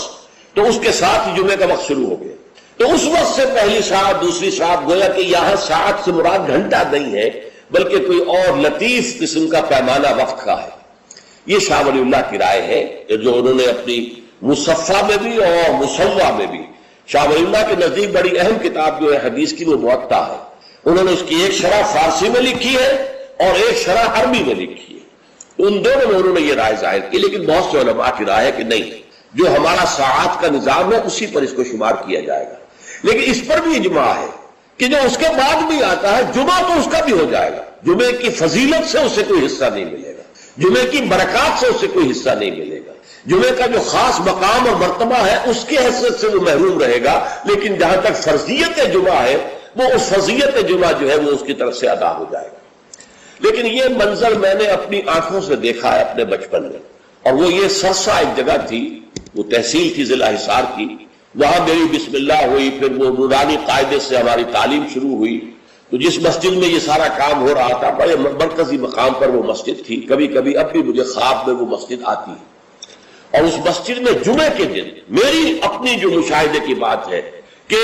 تو اس کے ساتھ ہی جمعے کا وقت شروع ہو گیا. تو اس وقت سے پہلی ساعت، دوسری ساعت، گویا کہ یہاں ساعت سے مراد گھنٹہ نہیں ہے بلکہ کوئی اور لطیف قسم کا پیمانہ وقت کا ہے. یہ شاہ ولی اللہ کی رائے ہے جو انہوں نے اپنی مصفہ میں بھی اور مصوہ میں بھی، شاہ ولی اللہ کے نزدیک بڑی اہم کتاب جو ہے حدیث کی وہ موطا ہے. انہوں نے اس کی ایک شرح فارسی میں لکھی ہے اور ایک شرح عربی میں لکھی ہے. ان دونوں میں انہوں نے یہ رائے ظاہر کی، لیکن بہت سے علماء کی رائے ہے کہ نہیں، جو ہمارا ساعات کا نظام ہے اسی پر اس کو شمار کیا جائے گا. لیکن اس پر بھی اجماع ہے کہ جو اس کے بعد بھی آتا ہے جمعہ تو اس کا بھی ہو جائے گا، جمعے کی فضیلت سے اسے کوئی حصہ نہیں ملے گا، جمعے کی برکات سے اسے کوئی حصہ نہیں ملے گا، جمعے کا جو خاص مقام اور مرتبہ ہے اس کی حیثیت سے وہ محروم رہے گا. لیکن جہاں تک فرضیت جمعہ ہے، وہ اس فرضیت جمعہ جو ہے وہ اس کی طرف سے ادا ہو جائے گا. لیکن یہ منظر میں نے اپنی آنکھوں سے دیکھا ہے اپنے بچپن میں، اور وہ یہ سرسا ایک جگہ تھی، وہ تحصیل تھی ضلع حصار کی، وہاں میری بسم اللہ ہوئی، پھر وہ نورانی قاعدے سے ہماری تعلیم شروع ہوئی. تو جس مسجد میں یہ سارا کام ہو رہا تھا، بڑے مرکزی مقام پر وہ مسجد تھی. کبھی کبھی اب بھی مجھے خواب میں وہ مسجد آتی ہے، اور اس مسجد میں جمعے کے دن میری اپنی جو مشاہدے کی بات ہے کہ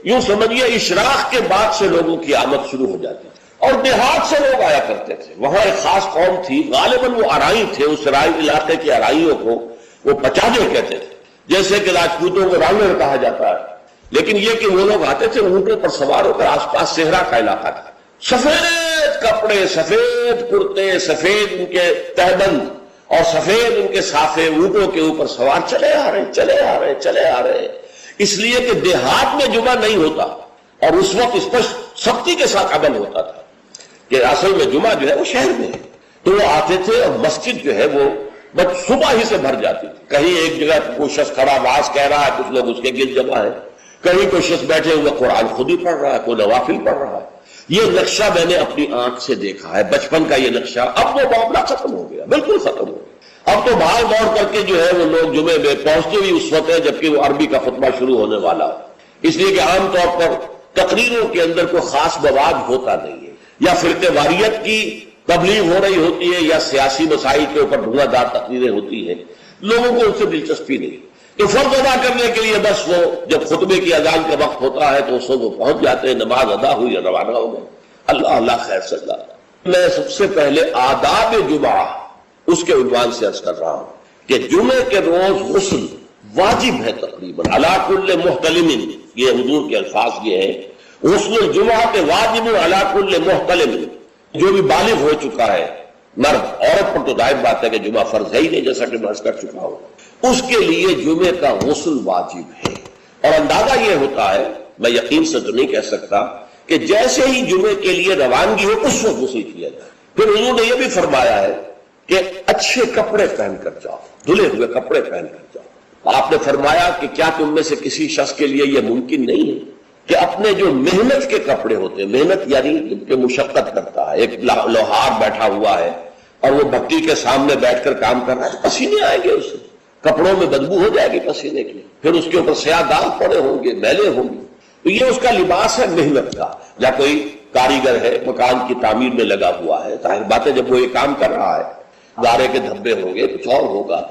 یوں سمجھیے اشراق کے بعد سے لوگوں کی آمد شروع ہو جاتی تھی، اور دیہات سے لوگ آیا کرتے تھے. وہاں ایک خاص قوم تھی، غالباً وہ آرائی تھے، اس رائی علاقے کے آرائیوں کو وہ پچانے کہتے تھے، جیسے کہ راجپوتوں کو رانگڑ کہا جاتا ہے. لیکن یہ کہ وہ لوگ آتے تھے اونٹوں پر سوار ہو کر، آس پاس صحرا کا علاقہ تھا، سفید کپڑے، سفید کرتے، سفید ان کے تہبند اور سفید ان کے صافے، اونٹوں کے اوپر سوار چلے آ رہے چلے آ رہے چلے آ رہے. اس لیے کہ دیہات میں جمعہ نہیں ہوتا، اور اس وقت اس پر سختی کے ساتھ عمل ہوتا تھا کہ اصل میں جمعہ جو ہے وہ شہر میں ہے. تو وہ آتے تھے اور مسجد جو ہے وہ بس صبح ہی سے بھر جاتی تھی. کہیں ایک جگہ کوئی شخص کھڑا واز کہہ رہا ہے، کچھ لوگ اس کے گرد جمع ہے، کہیں کوئی شخص بیٹھے ہوئے قرآن خود ہی پڑھ رہا ہے، کوئی نوافل پڑھ رہا ہے. یہ نقشہ میں نے اپنی آنکھ سے دیکھا ہے، بچپن کا یہ نقشہ. اب وہ معاملہ ختم ہو گیا، بالکل ختم ہو گیا. اب تو بھاگ دوڑ کر کے جو ہے وہ لوگ جمعے میں پہنچتے بھی اس وقت ہے جبکہ وہ عربی کا خطبہ شروع ہونے والا ہو. اس لیے کہ عام طور پر تقریروں کے اندر کوئی خاص مواد ہوتا نہیں ہے، یا فرقے واریت کی تبلیغ ہو رہی ہوتی ہے، یا سیاسی مسائل کے اوپر دھواں دار تقریریں ہوتی ہیں. لوگوں کو ان سے دلچسپی نہیں. تو فرض ادا کرنے کے لیے بس وہ جب خطبے کی اذان کا وقت ہوتا ہے تو اس وقت وہ پہنچ جاتے ہیں، نماز ادا ہوئی اور روانہ ہو گئے. اللہ اللہ خیر سے اللہ. میں سب سے پہلے آداب جمعہ اس کے عنوان سے عرض کر رہا ہوں کہ جمعے کے روز غسل واجب ہے تقریباً علی کل محتلم. یہ حضور کے الفاظ یہ ہیں، غسل الجمعہ کے واجب علی کل محتلم. جو بھی بالغ ہو چکا ہے مرد، عورت پر تو ظاہر بات ہے کہ جمعہ فرض ہے ہی نہیں، جیسا کہ میں عرض کر چکا ہوں، اس کے لیے جمعے کا غسل واجب ہے. اور اندازہ یہ ہوتا ہے، میں یقین سے تو نہیں کہہ سکتا، کہ جیسے ہی جمعے کے لیے روانگی ہو اس وقت غسل کیا جائے. پھر حضور نے یہ بھی فرمایا ہے کہ اچھے کپڑے پہن کر جاؤ، دھلے ہوئے کپڑے پہن کر جاؤ. آپ نے فرمایا کہ کیا تم میں سے کسی شخص کے لیے یہ ممکن نہیں ہے کہ اپنے جو محنت کے کپڑے ہوتے ہیں، محنت یعنی کہ مشقت کرتا ہے، ایک لوہار بیٹھا ہوا ہے اور وہ بھٹی کے سامنے بیٹھ کر کام کر رہا ہے، پسینے آئیں گے اسے، کپڑوں میں بدبو ہو جائے گی پسینے کی، پھر اس کے اوپر سیاہ داغ پڑے ہوں گے، میلے ہوں گے. تو یہ اس کا لباس ہے محنت کا. یا کوئی کاریگر ہے، مکان کی تعمیر میں لگا ہوا ہے، ظاہر بات ہے جب وہ یہ کام کر رہا ہے گارے کے دھبے ہوں گے، کچھ اور ہوگا،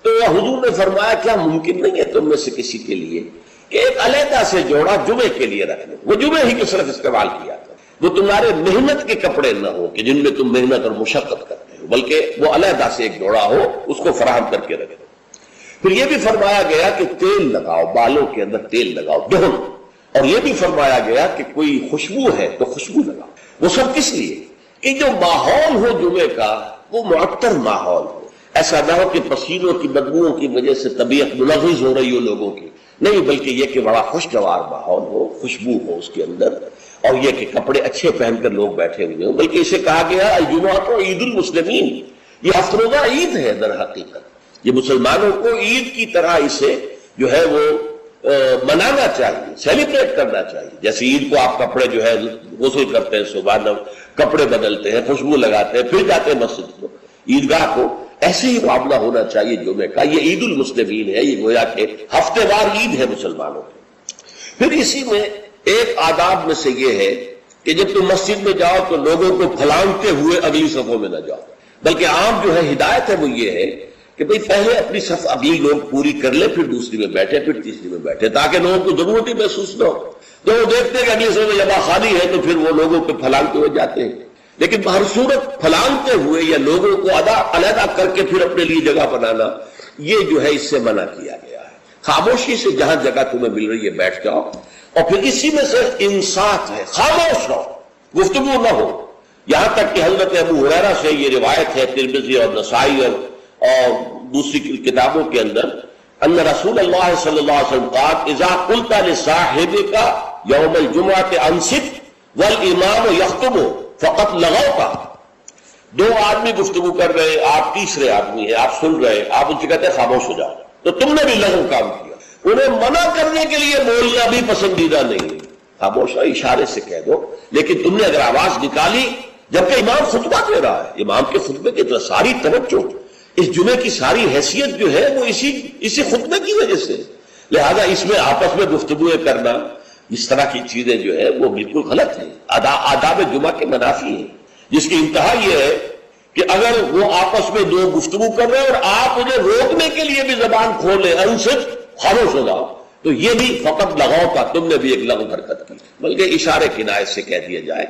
تو حضور نے فرمایا کیا ممکن نہیں ہے تم میں سے کسی کے لیے کہ ایک علیحدہ سے جوڑا جمعے کے لیے رکھ لیں؟ وہ جمعے ہی کی صرف استعمال کیا تھا، وہ تمہارے محنت کے کپڑے نہ ہو کہ جن میں تم محنت اور مشقت کرتے ہو، بلکہ وہ علیحدہ سے ایک جوڑا ہو، اس کو فراہم کر کے رکھو۔ پھر یہ بھی فرمایا گیا کہ تیل لگاؤ، بالوں کے اندر تیل لگاؤ، دہن، اور یہ بھی فرمایا گیا کہ کوئی خوشبو ہے تو خوشبو لگاؤ۔ وہ سب کس لیے؟ کہ جو ماحول ہو جمعے کا وہ معطر ماحول ہو، ایسا نہ ہو کہ پسینوں کی بدبوؤں کی وجہ سے طبیعت ملغز ہو رہی ہو لوگوں کی، نہیں، بلکہ یہ کہ بڑا خوشگوار ماحول ہو، خوشبو ہو اس کے اندر، اور یہ کہ کپڑے اچھے پہن کر لوگ بیٹھے ہوئے ہوں، بلکہ اسے کہا گیا الجمعۃ عید المسلمین، یہ ہفتہ روزہ عید ہے در حقیقت، یہ مسلمانوں کو عید کی طرح اسے جو ہے وہ منانا چاہیے، سیلیبریٹ کرنا چاہیے۔ جیسے عید کو آپ کپڑے جو ہے غسل کرتے ہیں، صبح کپڑے بدلتے ہیں، خوشبو لگاتے ہیں، پھر جاتے ہیں مسجد کو، عیدگاہ کو، ایسے ہی معاملہ ہونا چاہیے جمعے کا۔ یہ عید المسلمین ہے، یہ گویا کہ ہفتے وار عید ہے مسلمانوں کی۔ پھر اسی میں ایک آداب میں سے یہ ہے کہ جب تم مسجد میں جاؤ تو لوگوں کو پھلانگتے ہوئے اگلی صفوں میں نہ جاؤ، بلکہ عام جو ہے ہدایت ہے وہ یہ ہے کہ بھئی پہلے اپنی صف اگلی لوگ پوری کر لے، پھر دوسری میں بیٹھے، پھر تیسری میں بیٹھے، تاکہ لوگوں کو ضرورت ہی محسوس نہ ہو۔ تو وہ دیکھتے ہیں کہ اگلی صف میں جگہ خالی ہے تو پھر وہ لوگوں کو پھلانگتے ہوئے جاتے ہیں، لیکن ہر صورت پھلانگتے ہوئے یا لوگوں کو علیحدہ کر کے پھر اپنے لیے جگہ بنانا، یہ جو ہے اس سے منع کیا گیا ہے۔ خاموشی سے جہاں جگہ تمہیں مل رہی ہے بیٹھ جاؤ، اور پھر اسی میں سے انصات ہے، خاموش رہو، گفتگو نہ ہو۔ یہاں تک کہ حضرت ابو ہریرہ سے یہ روایت ہے ترمذی اور نسائی اور دوسری کتابوں کے اندر، ان رسول اللہ صلی اللہ علیہ وسلم قال اذا قلت لصاحبك يوم الجمعة انصت والامام يخطب فقط لغوك، دو آدمی گفتگو کر رہے، آپ تیسرے آدمی ہیں، آپ سن رہے، آپ ان سے کہتے ہیں خاموش ہو جاؤ، تو تم نے بھی لغو کام کیا۔ انہیں منع کرنے کے لیے بولنا بھی پسندیدہ نہیں، خاموش ہے، اشارے سے کہہ دو، لیکن تم نے اگر آواز نکالی جبکہ امام خطبہ دے رہا ہے، امام کے خطبے کی طرح ساری توجہ، اس جمعے کی ساری حیثیت جو ہے وہ اسی خطبے کی وجہ سے، لہذا اس میں آپس میں گفتگویں کرنا، اس طرح کی چیزیں جو ہے وہ بالکل غلط ہیں، آداب جمعہ کے منافی ہیں، جس کی انتہا یہ ہے کہ اگر وہ آپس میں دو گفتگو کر رہے ہیں اور آپ انہیں روکنے کے لیے بھی زبان کھولیں، انصت، خاموش ہو جاؤ، تو یہ بھی فقط لغو کا، تم نے بھی ایک لغو حرکت کی، بلکہ اشارے کنایت سے کہہ دیا جائے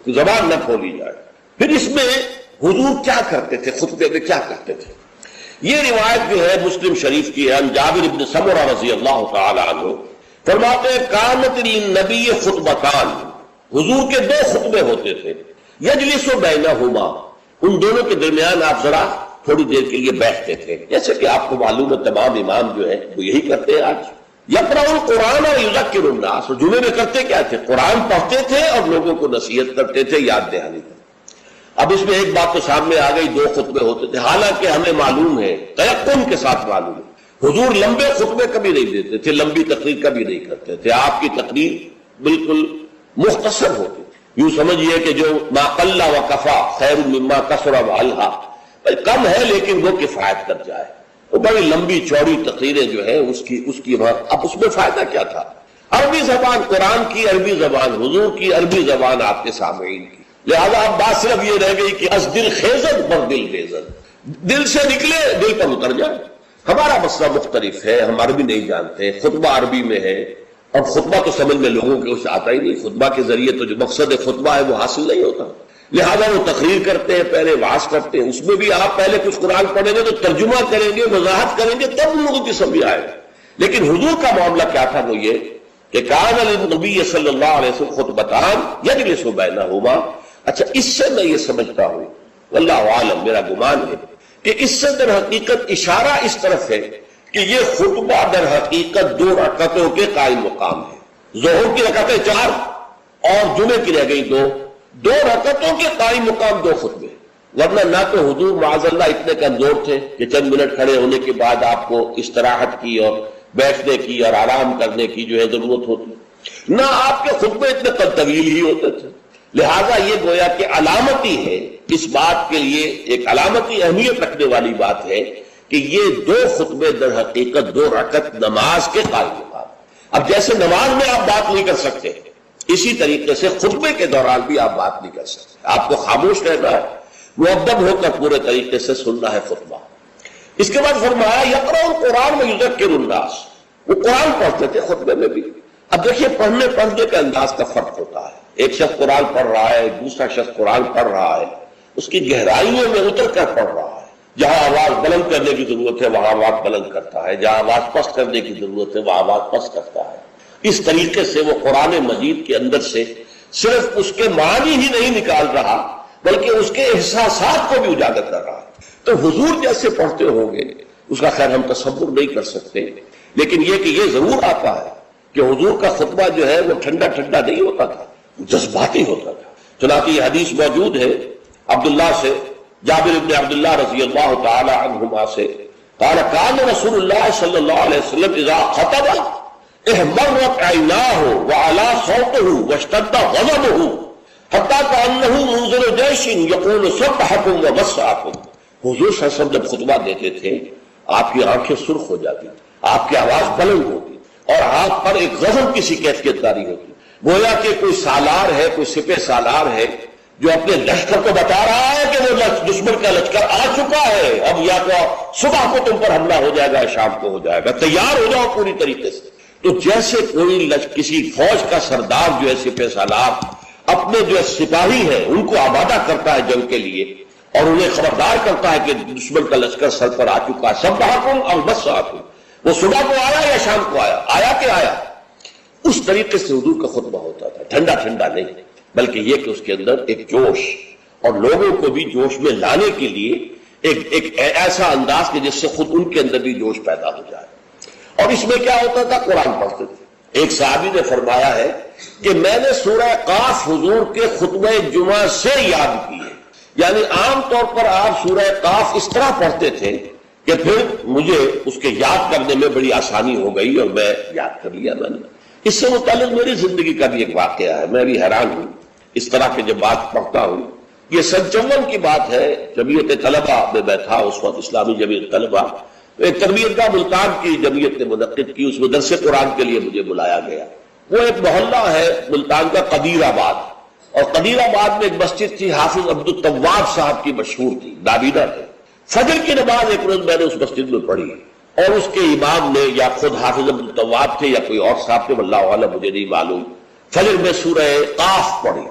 کہ زبان نہ کھولی جائے۔ پھر اس میں حضور کیا کرتے تھے، خطبے میں کیا کرتے تھے؟ یہ روایت جو ہے مسلم شریف کی ہے، عن جابر بن سمرہ رضی اللہ تعالی عنہ فرماتے ہیں کانت للنبی خطبتان، حضور کے دو خطبے ہوتے تھے، یجلس بینہما، ان دونوں کے درمیان آپ ذرا تھوڑی دیر کے لیے بیٹھتے تھے، جیسے کہ آپ کو معلوم ہے تمام امام جو ہے وہ یہی کرتے ہیں آج۔ یقرأ القرآن اور یذکر الناس، اور جمعے میں کرتے کیا تھے؟ قرآن پڑھتے تھے اور لوگوں کو نصیحت کرتے تھے، یاد دہانی کرتے۔ اب اس میں ایک بات تو سامنے آ گئی، دو خطبے ہوتے تھے، حالانکہ ہمیں معلوم ہے، تیقن کے ساتھ معلوم ہے، حضور لمبے خطبے کبھی نہیں دیتے تھے، لمبی تقریر کبھی نہیں کرتے تھے، آپ کی تقریر بالکل مختصر ہوتی، یوں سمجھیے کہ جو ما قل و کفا خیر مما کثر و الہا، کم ہے لیکن وہ کفایت کر جائے، تو بڑی لمبی چوڑی تقریریں جو ہے اس کی اب اس میں فائدہ کیا تھا؟ عربی زبان قرآن کی، عربی زبان حضور کی، عربی زبان آپ کے سامعین کی، لہذا اب بات صرف یہ رہ گئی کہ از دل خیزن پر دل خیزن، دل سے نکلے دل پر اتر جائے۔ ہمارا مسئلہ مختلف ہے، ہم عربی نہیں جانتے، خطبہ عربی میں ہے، اور خطبہ تو سمجھ میں لوگوں کے کچھ آتا ہی نہیں، خطبہ کے ذریعے تو جو مقصد خطبہ ہے وہ حاصل نہیں ہوتا، لہذا وہ تقریر کرتے ہیں، پہلے وعظ کرتے ہیں، اس میں بھی آپ پہلے کچھ قرآن پڑھیں گے تو ترجمہ کریں گے، وضاحت کریں گے، تب لوگوں کی سمجھ آئے گا۔ لیکن حضور کا معاملہ کیا تھا؟ وہ یہ کہ کان للنبی صلی اللہ علیہ وسلم خطبتان یجلس بینہما۔ اچھا، اس سے میں یہ سمجھتا ہوں، واللہ عالم، میرا گمان ہے کہ اس سے در حقیقت اشارہ اس طرف ہے کہ یہ خطبہ در حقیقت 2 رکعتوں کے قائم مقام ہے، ظہر کی رکعتیں 4 اور جمعے کی رہ گئی 2 رکعتوں کے قائم مقام 2 خطبے، ورنہ نہ تو حضور معاذ اللہ اتنے کمزور تھے کہ چند منٹ کھڑے ہونے کے بعد آپ کو استراحت کی اور بیٹھنے کی اور آرام کرنے کی جو ہے ضرورت ہوتی، نہ آپ کے خطبے اتنے طویل ہی ہوتے تھے، لہذا یہ گویا کہ علامتی ہے، اس بات کے لیے ایک علامتی اہمیت رکھنے والی بات ہے کہ یہ 2 خطبے در حقیقت 2 رکعت نماز کے قائم مقام۔ اب جیسے نماز میں آپ بات نہیں کر سکتے، اسی طریقے سے خطبے کے دوران بھی آپ بات نہیں کر سکتے، آپ کو خاموش رہنا ہے، مؤدب ہو کر پورے طریقے سے سننا ہے خطبہ۔ اس کے بعد فرمایا یقرأ القرآن ویذکر الناس، وہ قرآن پڑھتے تھے خطبے میں بھی۔ اب دیکھیے پڑھنے کے انداز کا فرق ہوتا ہے، ایک شخص قرآن پڑھ رہا ہے، دوسرا شخص قرآن پڑھ رہا ہے، اس کی گہرائیوں میں اتر کر پڑھ رہا ہے۔ جہاں آواز بلند کرنے کی ضرورت ہے وہاں آواز بلند کرتا ہے، جہاں آواز پست کرنے کی ضرورت ہے وہاں آواز پست کرتا ہے۔ اس طریقے سے وہ قرآن مجید کے اندر سے صرف اس کے معنی ہی نہیں نکال رہا بلکہ اس کے احساسات کو بھی اجاگر کر رہا ہے۔ تو حضور جیسے پڑھتے ہوں گے اس کا خیر ہم تصور نہیں کر سکتے، لیکن یہ کہ یہ ضرور آتا ہے کہ حضور کا خطبہ جو ہے وہ ٹھنڈا ٹھنڈا نہیں ہوتا تھا، جذباتی ہوتا تھا۔ چنانچہ یہ حدیث موجود ہے عبداللہ سے، جابر بن عبداللہ رضی اللہ تعالی عنہما سے، قال کان رسول اللہ صلی اللہ علیہ وسلم اذا خطب احمرت عیناہ وعلا صوتہ واشتد غضبہ حتی کانہ منذر جیش یقول سبحکم ومسعکم۔ حضور صلی اللہ علیہ وسلم جب خطبہ دیتے تھے آپ کی آنکھیں سرخ ہو جاتی، آپ کی آواز بلند ہوتی اور آپ پر ایک غضب کی سی کیفیت طاری ہوتی، گویا کہ کوئی سالار ہے، کوئی سپہ سالار ہے جو اپنے لشکر کو بتا رہا ہے کہ وہ دشمن کا لشکر آ چکا ہے، اب یا تو صبح کو تم پر حملہ ہو جائے گا، شام کو ہو جائے گا، تیار ہو جاؤ پوری طریقے سے۔ تو جیسے کوئی کسی فوج کا سردار جو ہے سپہ سالار اپنے جو سپاہی ہیں ان کو آمادہ کرتا ہے جنگ کے لیے اور انہیں خبردار کرتا ہے کہ دشمن کا لشکر سر پر آ چکا ہے، سبحکم اور مسعکم، وہ صبح کو آیا یا شام کو آیا، آیا کہ آیا۔ اس طریقے سے حضور کا خطبہ ہوتا تھا، ٹھنڈا ٹھنڈا نہیں، بلکہ یہ کہ اس کے اندر ایک جوش اور لوگوں کو بھی جوش میں لانے کے لیے ایک ایسا انداز کہ جس سے خود ان کے اندر بھی جوش پیدا ہو جائے۔ اور اس میں کیا ہوتا تھا، قرآن پڑھتے تھے۔ ایک صحابی نے فرمایا ہے کہ میں نے سورہ قاف حضور کے خطبہ جمعہ سے یاد کی ہے، یعنی عام طور پر آپ سورہ قاف اس طرح پڑھتے تھے کہ پھر مجھے اس کے یاد کرنے میں بڑی آسانی ہو گئی اور میں یاد کر لیا میں نے۔ اس سے متعلق میری زندگی کا بھی ایک واقعہ ہے، میں بھی حیران ہوں اس طرح کے جب بات پڑھتا ہوں۔ یہ سن 54 کی بات ہے، جمعیت طلبہ میں میں تھا اس وقت، اسلامی جمعیت طلبہ، ایک تربیت گاہ ملتان کی جمعیت نے منعقد کی، اس میں درس قرآن کے لیے مجھے بلایا گیا۔ وہ ایک محلہ ہے ملتان کا قدیر آباد، اور قدیر آباد میں ایک مسجد تھی حافظ عبد التواب صاحب کی، مشہور تھی، نابینا تھے۔ فجر کی نماز ایک روز میں نے اس مسجد میں پڑھی اور اس کے امام نے یا خود حافظ عبد التواب تھے یا کوئی اور صاحب تھے، واللہ اعلم مجھے نہیں معلوم، فجر میں سورہ قاف پڑھی،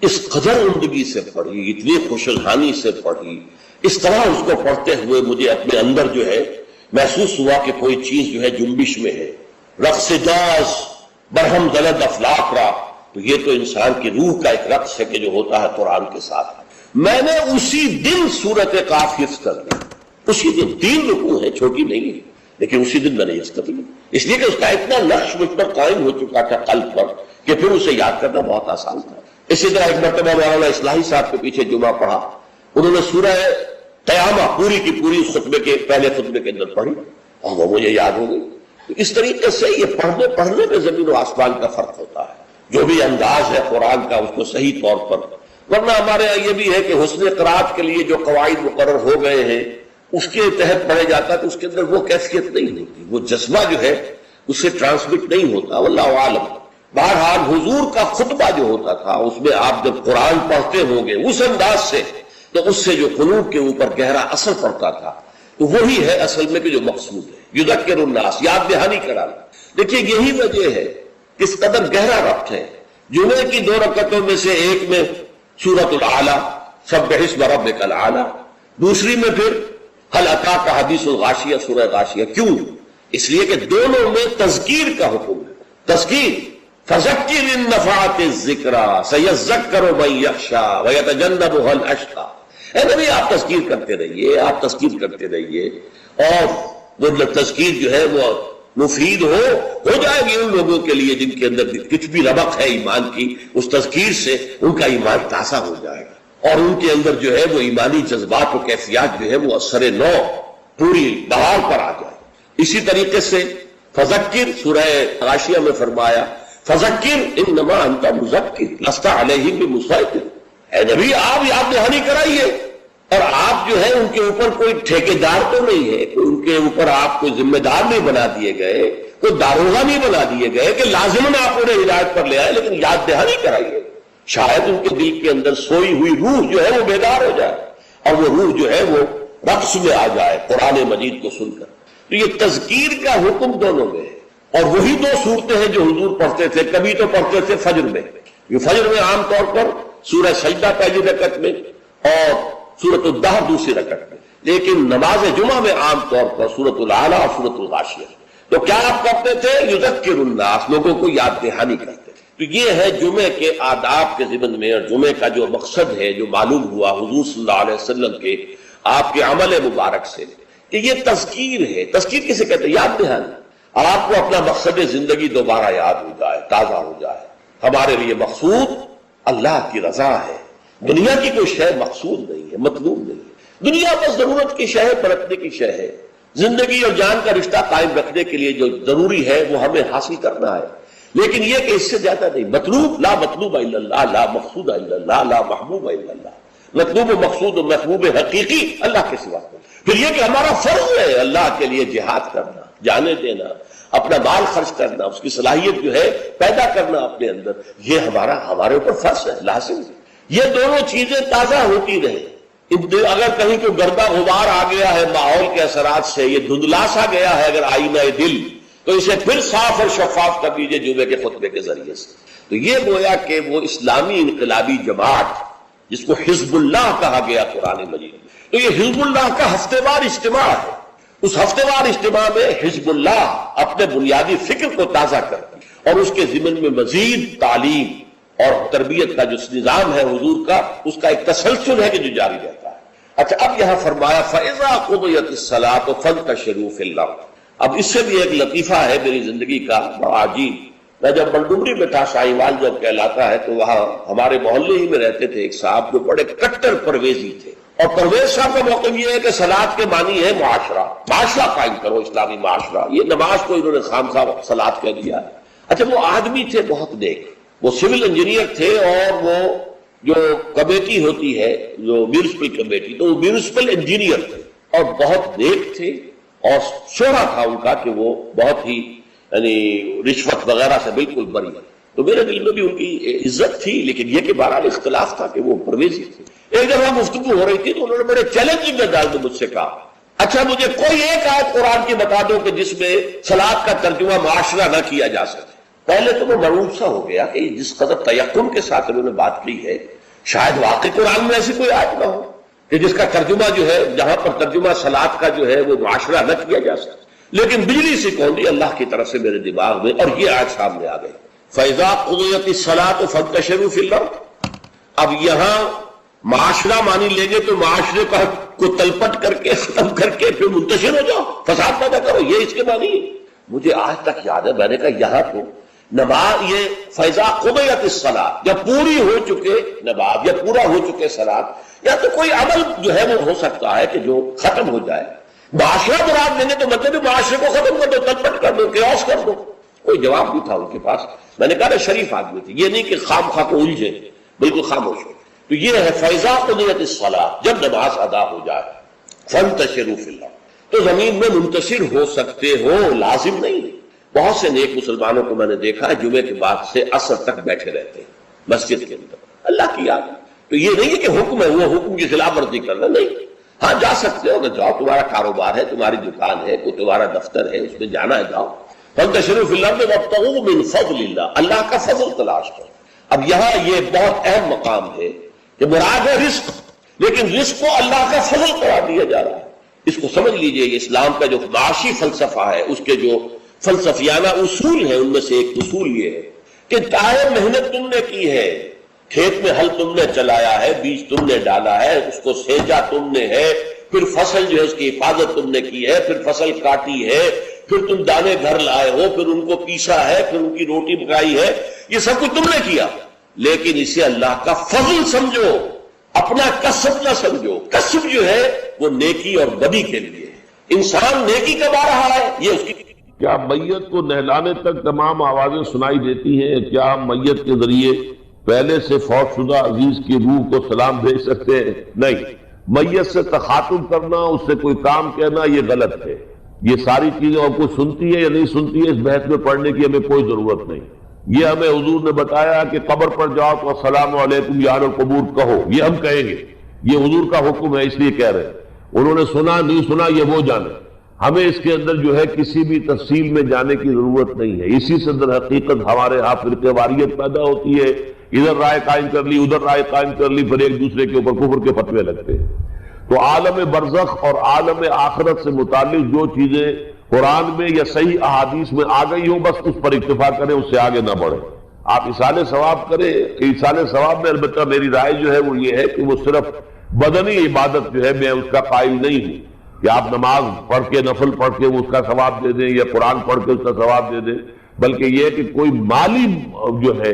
اس قدر عمدگی سے پڑھی، اتنی خوشحالی سے پڑھی، اس طرح اس کو پڑھتے ہوئے مجھے اپنے اندر جو ہے محسوس ہوا کہ کوئی چیز جو ہے جنبش میں ہے، رقص جاز برہم زلد افلاق را، تو یہ تو انسان کی روح کا ایک رقص ہے کہ جو ہوتا ہے قرآن کے ساتھ۔ میں نے اسی دن سورۃ قاف حفظ کر لی، اسی دن، 3 رکوع ہے، چھوٹی نہیں ہے، لیکن اسی دن میں نے حفظ کر لی، اس لیے کہ اس کا اتنا نقش مجھ پر قائم ہو چکا تھا قلب پر کہ پھر اسے یاد کرنا بہت آسان تھا۔ اسی طرح ایک مرتبہ مولانا اصلاحی صاحب کے پیچھے جمعہ پڑھا، انہوں نے سورہ قیامہ پوری کی پوری خطبے کے پہلے خطبے کے اندر پڑھی اور وہ مجھے یاد ہو گئی۔ اس طریقے سے یہ پڑھنے میں زمین و آسمان کا فرق ہوتا ہے، جو بھی انداز ہے قرآن کا اس کو صحیح طور پر، ورنہ ہمارے یہاں یہ بھی ہے کہ حسن قرات کے لیے جو قواعد مقرر ہو گئے ہیں اس کے تحت پڑھے جاتا ہے تو اس کے اندر وہ کیفیت نہیں ہوتی، وہ جذبہ جو ہے اس سے ٹرانسمٹ نہیں ہوتا، واللہ عالم۔ بہرحال حضور کا خطبہ جو ہوتا تھا اس میں آپ جب قرآن پڑھتے ہوں گے اس انداز سے تو اس سے جو قلوب کے اوپر گہرا اثر پڑتا تھا، تو وہی ہے اصل میں کہ جو مقصود ہے، یذکر الناس، یاد دہانی کرانا۔ دیکھیے یہی وجہ ہے کس قدر گہرا ربط ہے۔ جمعے کی 2 رکعتوں میں سے ایک میں سورۃ الاعلیٰ، سبح اسم ربک الاعلیٰ، دوسری میں پھر هل اتاک حدیث الغاشیہ، سورہ غاشیہ۔ کیوں؟ اس لیے کہ دونوں میں تذکیر کا حکم ہے، تذکیر، فذکر ان نفعت الذکریٰ سیذکر من یخشی ویتجنبها الاشقی۔ اے نبی آپ تذکیر کرتے رہیے، آپ تذکیر کرتے رہیے، اور وہ تذکیر جو ہے وہ مفید ہو جائے گی ان لوگوں کے لیے جن کے اندر کچھ بھی ربق ہے ایمان کی، اس تذکیر سے ان کا ایمان تازہ ہو جائے گا اور ان کے اندر جو ہے وہ ایمانی جذبات و کیفیات جو ہے وہ اثر نو پوری بہار پر آ جائے۔ اسی طریقے سے فذکر، سورہ غاشیہ میں فرمایا فذکر انما انت مذکر لست علیہم بمسیطر، اے نبی آپ یاد دہانی کرائیے، اور آپ جو ہے ان کے اوپر کوئی ٹھیکیدار تو نہیں ہے، ان کے اوپر آپ کوئی ذمہ دار نہیں بنا دیے گئے، کوئی داروغہ نہیں بنا دیے گئے کہ لازماً آپ انہیں ہدایت پر لے آئے، لیکن یاد دہانی کرائیے، شاید ان کے دل کے اندر سوئی ہوئی روح جو ہے وہ بیدار ہو جائے اور وہ روح جو ہے وہ رقص میں آ جائے قرآن مجید کو سن کر۔ تو یہ تذکیر کا حکم دونوں میں ہے، اور وہی دو صورتیں ہیں جو حضور پڑھتے تھے۔ کبھی تو پڑھتے تھے فجر میں، یہ فجر میں عام طور پر سورہ سجدہ پہلی رکعت میں اور سورۃ الدہر دوسری رکعت میں، لیکن نماز جمعہ میں عام طور پر سورۃ الاعلیٰ اور سورۃ الغاشیہ۔ تو کیا آپ کرتے تھے؟ یذکر الناس، لوگوں کو یاد دہانی کرتے تھے۔ تو یہ ہے جمعے کے آداب کے ضمن میں، اور جمعے کا جو مقصد ہے جو معلوم ہوا حضور صلی اللہ علیہ وسلم کے آپ کے عمل مبارک سے، کہ یہ تذکیر ہے۔ تذکیر کسے کہتے ہیں؟ یاد دہانی۔ اور آپ کو اپنا مقصد زندگی دوبارہ یاد ہو جائے، تازہ ہو جائے۔ ہمارے لیے مقصود اللہ کی رضا ہے، دنیا کی کوئی شے مقصود نہیں ہے، مطلوب نہیں ہے۔ دنیا بس ضرورت کی شے ہے، برتنے کی شے ہے۔ زندگی اور جان کا رشتہ قائم رکھنے کے لیے جو ضروری ہے وہ ہمیں حاصل کرنا ہے، لیکن یہ کہ اس سے زیادہ نہیں۔ مطلوب لا مطلوب الا اللہ، لا مقصود الا اللہ، لا محبوب الا اللہ۔ مطلوب و مقصود و محبوب حقیقی اللہ کے سوا۔ پھر یہ کہ ہمارا فرض ہے اللہ کے لیے جہاد کرنا، جانے دینا، اپنا مال خرچ کرنا، اس کی صلاحیت جو ہے پیدا کرنا اپنے اندر، یہ ہمارے اوپر فرض ہے، لازم ہے۔ یہ دونوں چیزیں تازہ ہوتی رہیں۔ اگر کہیں کوئی گردہ غبار آ گیا ہے ماحول کے اثرات سے، یہ دھندلا سا گیا ہے اگر آئینہ دل، تو اسے پھر صاف اور شفاف کر دیجئے جمعے کے خطبے کے ذریعے سے۔ تو یہ گویا کہ وہ اسلامی انقلابی جماعت جس کو حزب اللہ کہا گیا قرآن مجید میں، تو یہ حزب اللہ کا ہفتے وار اجتماع ہے۔ اس ہفتے وار اجتماع میں حزب اللہ اپنے بنیادی فکر کو تازہ کرتی اور اس کے ضمن میں مزید تعلیم اور تربیت کا جو نظام ہے حضور کا، اس کا ایک تسلسل ہے کہ جو جاری رہتا ہے۔ اچھا، اب یہاں فرمایا فَإِذَا قُضِيَتِ الصَّلَاةُ فَانتَشِرُوا فِي الْأَرْضِ۔ اب اس سے بھی ایک لطیفہ ہے میری زندگی کا بڑا عجیب۔ میں جب بلڈومری میں تھا، شاہیوال جو کہلاتا ہے، تو وہاں ہمارے محلے ہی میں رہتے تھے ایک صاحب جو بڑے کٹر پرویزی تھے، اور پرویز صاحب کا موقف یہ ہے کہ صلاۃ کے معنی ہے معاشرہ قائم کرو، اسلامی معاشرہ۔ یہ نماز کو انہوں نے خامخواہ صلاۃ کہہ دیا ہے۔ اچھا، وہ آدمی تھے بہت نیک، وہ سول انجینئر تھے، اور وہ جو کمیٹی ہوتی ہے جو میونسپل کمیٹی، تو وہ میونسپل انجینئر تھے اور بہت نیک تھے، اور شہرا تھا ان کا کہ وہ بہت ہی یعنی رشوت وغیرہ سے بالکل بری ہے۔ تو میرے دل میں بھی ان کی عزت تھی، لیکن یہ کہ بہرحال اختلاف تھا کہ وہ پرویزی تھے۔ ایک جگہ گفتگو ہو رہی تھی تو انہوں نے بڑے چیلنجنگ انداز میں مجھ سے کہا، اچھا مجھے کوئی ایک آیت قرآن کی بتا دو کہ جس میں صلاۃ کا ترجمہ معاشرہ نہ کیا جا سکے۔ پہلے تو میں مرعوب سا ہو گیا کہ جس قدر تیقن کے ساتھ انہوں نے بات کی ہے، شاید واقعی قرآن میں ایسی کوئی آیت نہ ہو کہ جس کا ترجمہ جو ہے، جہاں پر ترجمہ صلاۃ کا جو ہے وہ معاشرہ نہ کیا جا سکے۔ لیکن بجلی سے کون اللہ کی طرف سے میرے دماغ میں، اور یہ آیت سامنے آ گئی، فَإِذَا قُضِيَتِ الصَّلَاةُ فَانتَشِرُوا فِي الْأَرْضِ۔ اب یہاں معاشرہ مانی لیں گے تو معاشرے کو تلپٹ کر کے ختم کر کے پھر منتشر ہو جاؤ، فساد پیدا کرو، یہ اس کے معنی ہے۔ مجھے آج تک یاد ہے، میں نے کہا یہاں تو نماز، یہ فَإِذَا قُضِيَتِ الصَّلَاةُ، جب پوری ہو چکے نماز یا پورا ہو چکے صلاۃ، یا تو کوئی عمل جو ہے وہ ہو سکتا ہے کہ جو ختم ہو جائے۔ معاشرہ مراد لیں گے تو مطلب معاشرے کو ختم کر دو، تلپٹ کر دو، قیاس کر دو۔ کوئی جواب نہیں تھا ان کے پاس۔ میں نے کہا شریف آدمی تھے، یہ نہیں کہ خام خواہ کو الجھے، بالکل خاموش ہو۔ تو یہ ہے فَإِذَا قُضِيَتِ الصَّلَاةُ، جب نماز ادا ہو جائے، فَانتَشِرُوا فِي الْأَرْضِ، تو زمین میں منتشر ہو سکتے ہو، لازم نہیں۔ بہت سے نیک مسلمانوں کو میں نے دیکھا ہے جمعے کے بعد سے عصر تک بیٹھے رہتے ہیں مسجد کے اندر، اللہ کی یاد ہے۔ تو یہ نہیں ہے کہ حکم ہے، وہ حکم کی خلاف ورزی کرنا نہیں۔ ہاں جا سکتے ہو، کہ جاؤ، تمہارا کاروبار ہے، تمہاری دکان ہے، کوئی تمہارا دفتر ہے، اس میں جانا ہے جاؤ۔ فَانتَشِرُوا فِي الْأَرْضِ وَابْتَغُوا مِنْ فَضْلِ اللَّهِ، اللہ کا فضل تلاش کرو۔ اب یہاں یہ بہت اہم مقام ہے کہ مراد ہے رزق، لیکن رزق کو اللہ کا فضل قرار دیا جا رہا ہے۔ اس کو سمجھ لیجئے، یہ اسلام کا جو معاشی فلسفہ ہے، اس کے جو فلسفیانہ اصول ہیں، ان میں سے ایک اصول یہ ہے کہ چاہے محنت تم نے کی ہے، کھیت میں ہل تم نے چلایا ہے، بیج تم نے ڈالا ہے، اس کو سینچا تم نے ہے، پھر فصل جو ہے اس کی حفاظت تم نے کی ہے، پھر فصل کاٹی ہے، پھر تم دانے گھر لائے ہو، پھر ان کو پیسا ہے، پھر ان کی روٹی پکائی ہے، یہ سب کچھ تم نے کیا، لیکن اسے اللہ کا فضل سمجھو، اپنا کسب نہ سمجھو۔ کسب جو ہے وہ نیکی اور بدی کے لیے ہے۔ انسان نیکی کما رہا ہے، یہ اس کی۔ کیا میت کو نہلانے تک تمام آوازیں سنائی دیتی ہیں؟ کیا ہم میت کے ذریعے پہلے سے فوت شدہ عزیز کی روح کو سلام بھیج سکتے ہیں؟ نہیں، میت سے تخاطب کرنا، اس سے کوئی کام کہنا، یہ غلط ہے۔ یہ ساری چیزیں اور کوئی سنتی ہے یا نہیں سنتی ہے اس بحث میں پڑھنے کی ہمیں کوئی ضرورت نہیں. یہ ہمیں حضور نے بتایا کہ قبر پر جاؤ تو السلام علیکم یا اہل القبور کہو، یہ ہم کہیں گے، یہ حضور کا حکم ہے، اس لیے کہہ رہے ہیں. انہوں نے سنا نہیں سنا یہ وہ جانے، ہمیں اس کے اندر جو ہے کسی بھی تفصیل میں جانے کی ضرورت نہیں ہے. اسی سے در حقیقت ہمارے ہاں فرقہ واریت پیدا ہوتی ہے، ادھر رائے قائم کر لی ادھر رائے قائم کر لی، پھر ایک دوسرے کے اوپر کفر کے فتوے لگتے ہیں. تو عالم برزخ اور عالم آخرت سے متعلق جو چیزیں قرآن میں یا صحیح احادیث میں آ گئی ہوں بس اس پر اکتفا کریں، اس سے آگے نہ بڑھیں. آپ ایصال ثواب کریں. ایصال ثواب میں البتہ میری رائے جو ہے وہ یہ ہے کہ وہ صرف بدنی عبادت جو ہے میں اس کا قائل نہیں ہوں کہ آپ نماز پڑھ کے نفل پڑھ کے اس کا ثواب دے دیں یا قرآن پڑھ کے اس کا ثواب دے دیں، بلکہ یہ کہ کوئی مالی جو ہے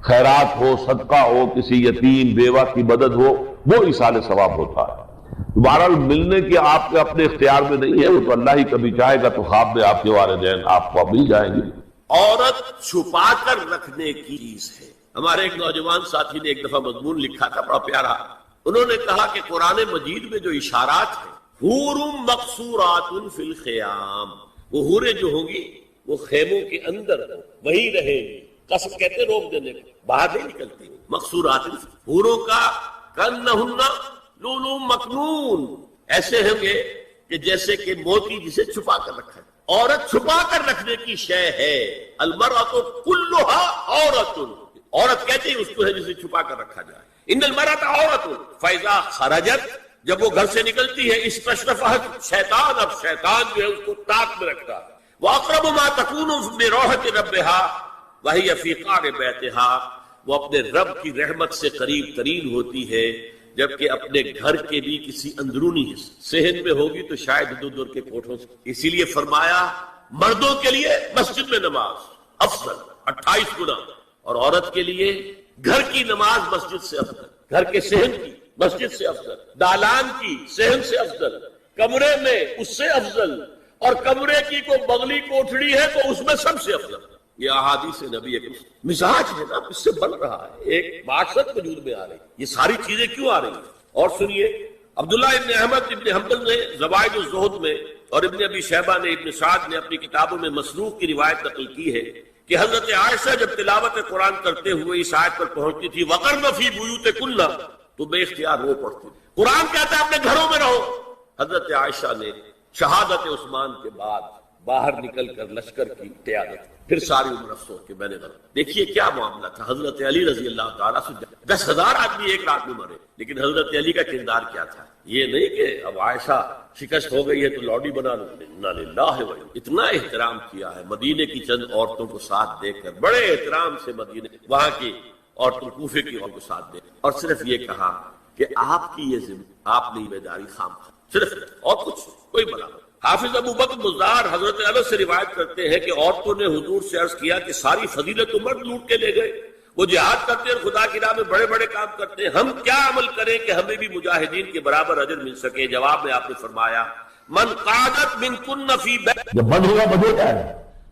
خیرات ہو، صدقہ ہو، کسی یتیم بیوہ کی مدد ہو، وہ ایصال ثواب ہوتا ہے. بہرحال ملنے کی آپ کے اپنے اختیار میں نہیں ہے، وہ تو اللہ ہی کبھی چاہے گا تو خواب میں آپ کے والدین آپ کو مل جائیں گے. عورت چھپا کر رکھنے کی چیز ہے. ہمارے ایک نوجوان ساتھی نے ایک دفعہ مضمون لکھا تھا بڑا پیارا. انہوں نے کہا کہ قرآن مجید میں جو اشارات ہیں، حور مقصورات فی الخیام، وہ حوریں جو ہوں گی وہ خیموں کے اندر وہی رہیں گی. قصر کہتے روک دینے کو، باہر نہیں نکلتی. مقصورات حوروں کا کنہن لولو مکنون، ایسے ہوں گے کہ جیسے کہ موتی جسے چھپا کر رکھا ہے. عورت چھپا کر رکھنے کی شے ہے. المرأۃ کلھا عورت، عورت کہتے ہیں اس کو ہے جسے چھپا کر رکھا جائے. ان المرأۃ عورت فاذا خرجت، جب وہ گھر سے نکلتی ہے استشرفت شیطان، اب شیطان جو ہے اس کو طاق میں رکھتا ہے. واقرب ما تکون بروحۃ ربھا وہی فی قعر بیتھا، وہ اپنے رب کی رحمت سے قریب ترین ہوتی ہے جبکہ اپنے گھر کے بھی کسی اندرونی صحن میں ہوگی تو شاید دور دور کے کوٹھوں سے. اسی لیے فرمایا مردوں کے لیے مسجد میں نماز افضل 28 گنا، اور عورت کے لیے گھر کی نماز مسجد سے افضل، گھر کے صحن کی مسجد سے افضل، دالان کی صحن سے افضل، کمرے میں اس سے افضل، اور کمرے کی کوئی بغلی کوٹھڑی ہے تو اس میں سب سے افضل. یہ احادیث نبی ایک مزاج ہے نا، اس سے بن رہا ہے، ایک معاشرت وجود میں آ رہی ہے. یہ ساری چیزیں کیوں آ رہی ہیں؟ اور سنیے، عبداللہ ابن احمد ابن حنبل نے زوائد الزہد میں اور ابن ابی شیبہ نے ابن سعد نے اپنی کتابوں میں مسروق کی روایت نقل کی ہے کہ حضرت عائشہ جب تلاوت قرآن کرتے ہوئے اس آیت پر پہنچتی تھی وَقَرْنَ فِي بُيُوتِكُنَّ، تو بے اختیار رو پڑتی. قرآن کہتا ہے اپنے گھروں میں رہو. حضرت عائشہ نے شہادت عثمان کے بعد باہر نکل کر لشکر کی قیادت، پھر ساری عمر افسوس کہ میں نے غلط. دیکھیے کیا معاملہ تھا. حضرت علی رضی اللہ تعالیٰ سے 10,000 آدمی ایک رات میں مرے، لیکن حضرت علی کا کردار کیا تھا؟ یہ نہیں کہ اب عائشہ شکست ہو گئی ہے تو لوڈی بنا لو. انا للہ و اتنا احترام کیا ہے مدینے کی چند عورتوں کو ساتھ دے کر، بڑے احترام سے مدینے وہاں کی عورتوں، کوفے کی عورتوں کو ساتھ دے، اور صرف یہ کہا کہ آپ کی یہ ذمہ، آپ نے ذمہ داری خام، صرف اور کچھ کوئی بلا. حافظ ابو بکر مزار حضرت انس سے روایت کرتے ہیں کہ عورتوں نے حضور سے عرض کیا کہ ساری فضیلت مرد لوٹ کے لے گئے، وہ جہاد کرتے ہیں، خدا کی راہ میں بڑے بڑے کام کرتے ہیں، ہم کیا عمل کریں کہ ہمیں بھی مجاہدین کے برابر اجر مل سکے؟ جواب میں آپ نے فرمایا من قعدت من کن فی بیت، جب بند ہوگا بدے گا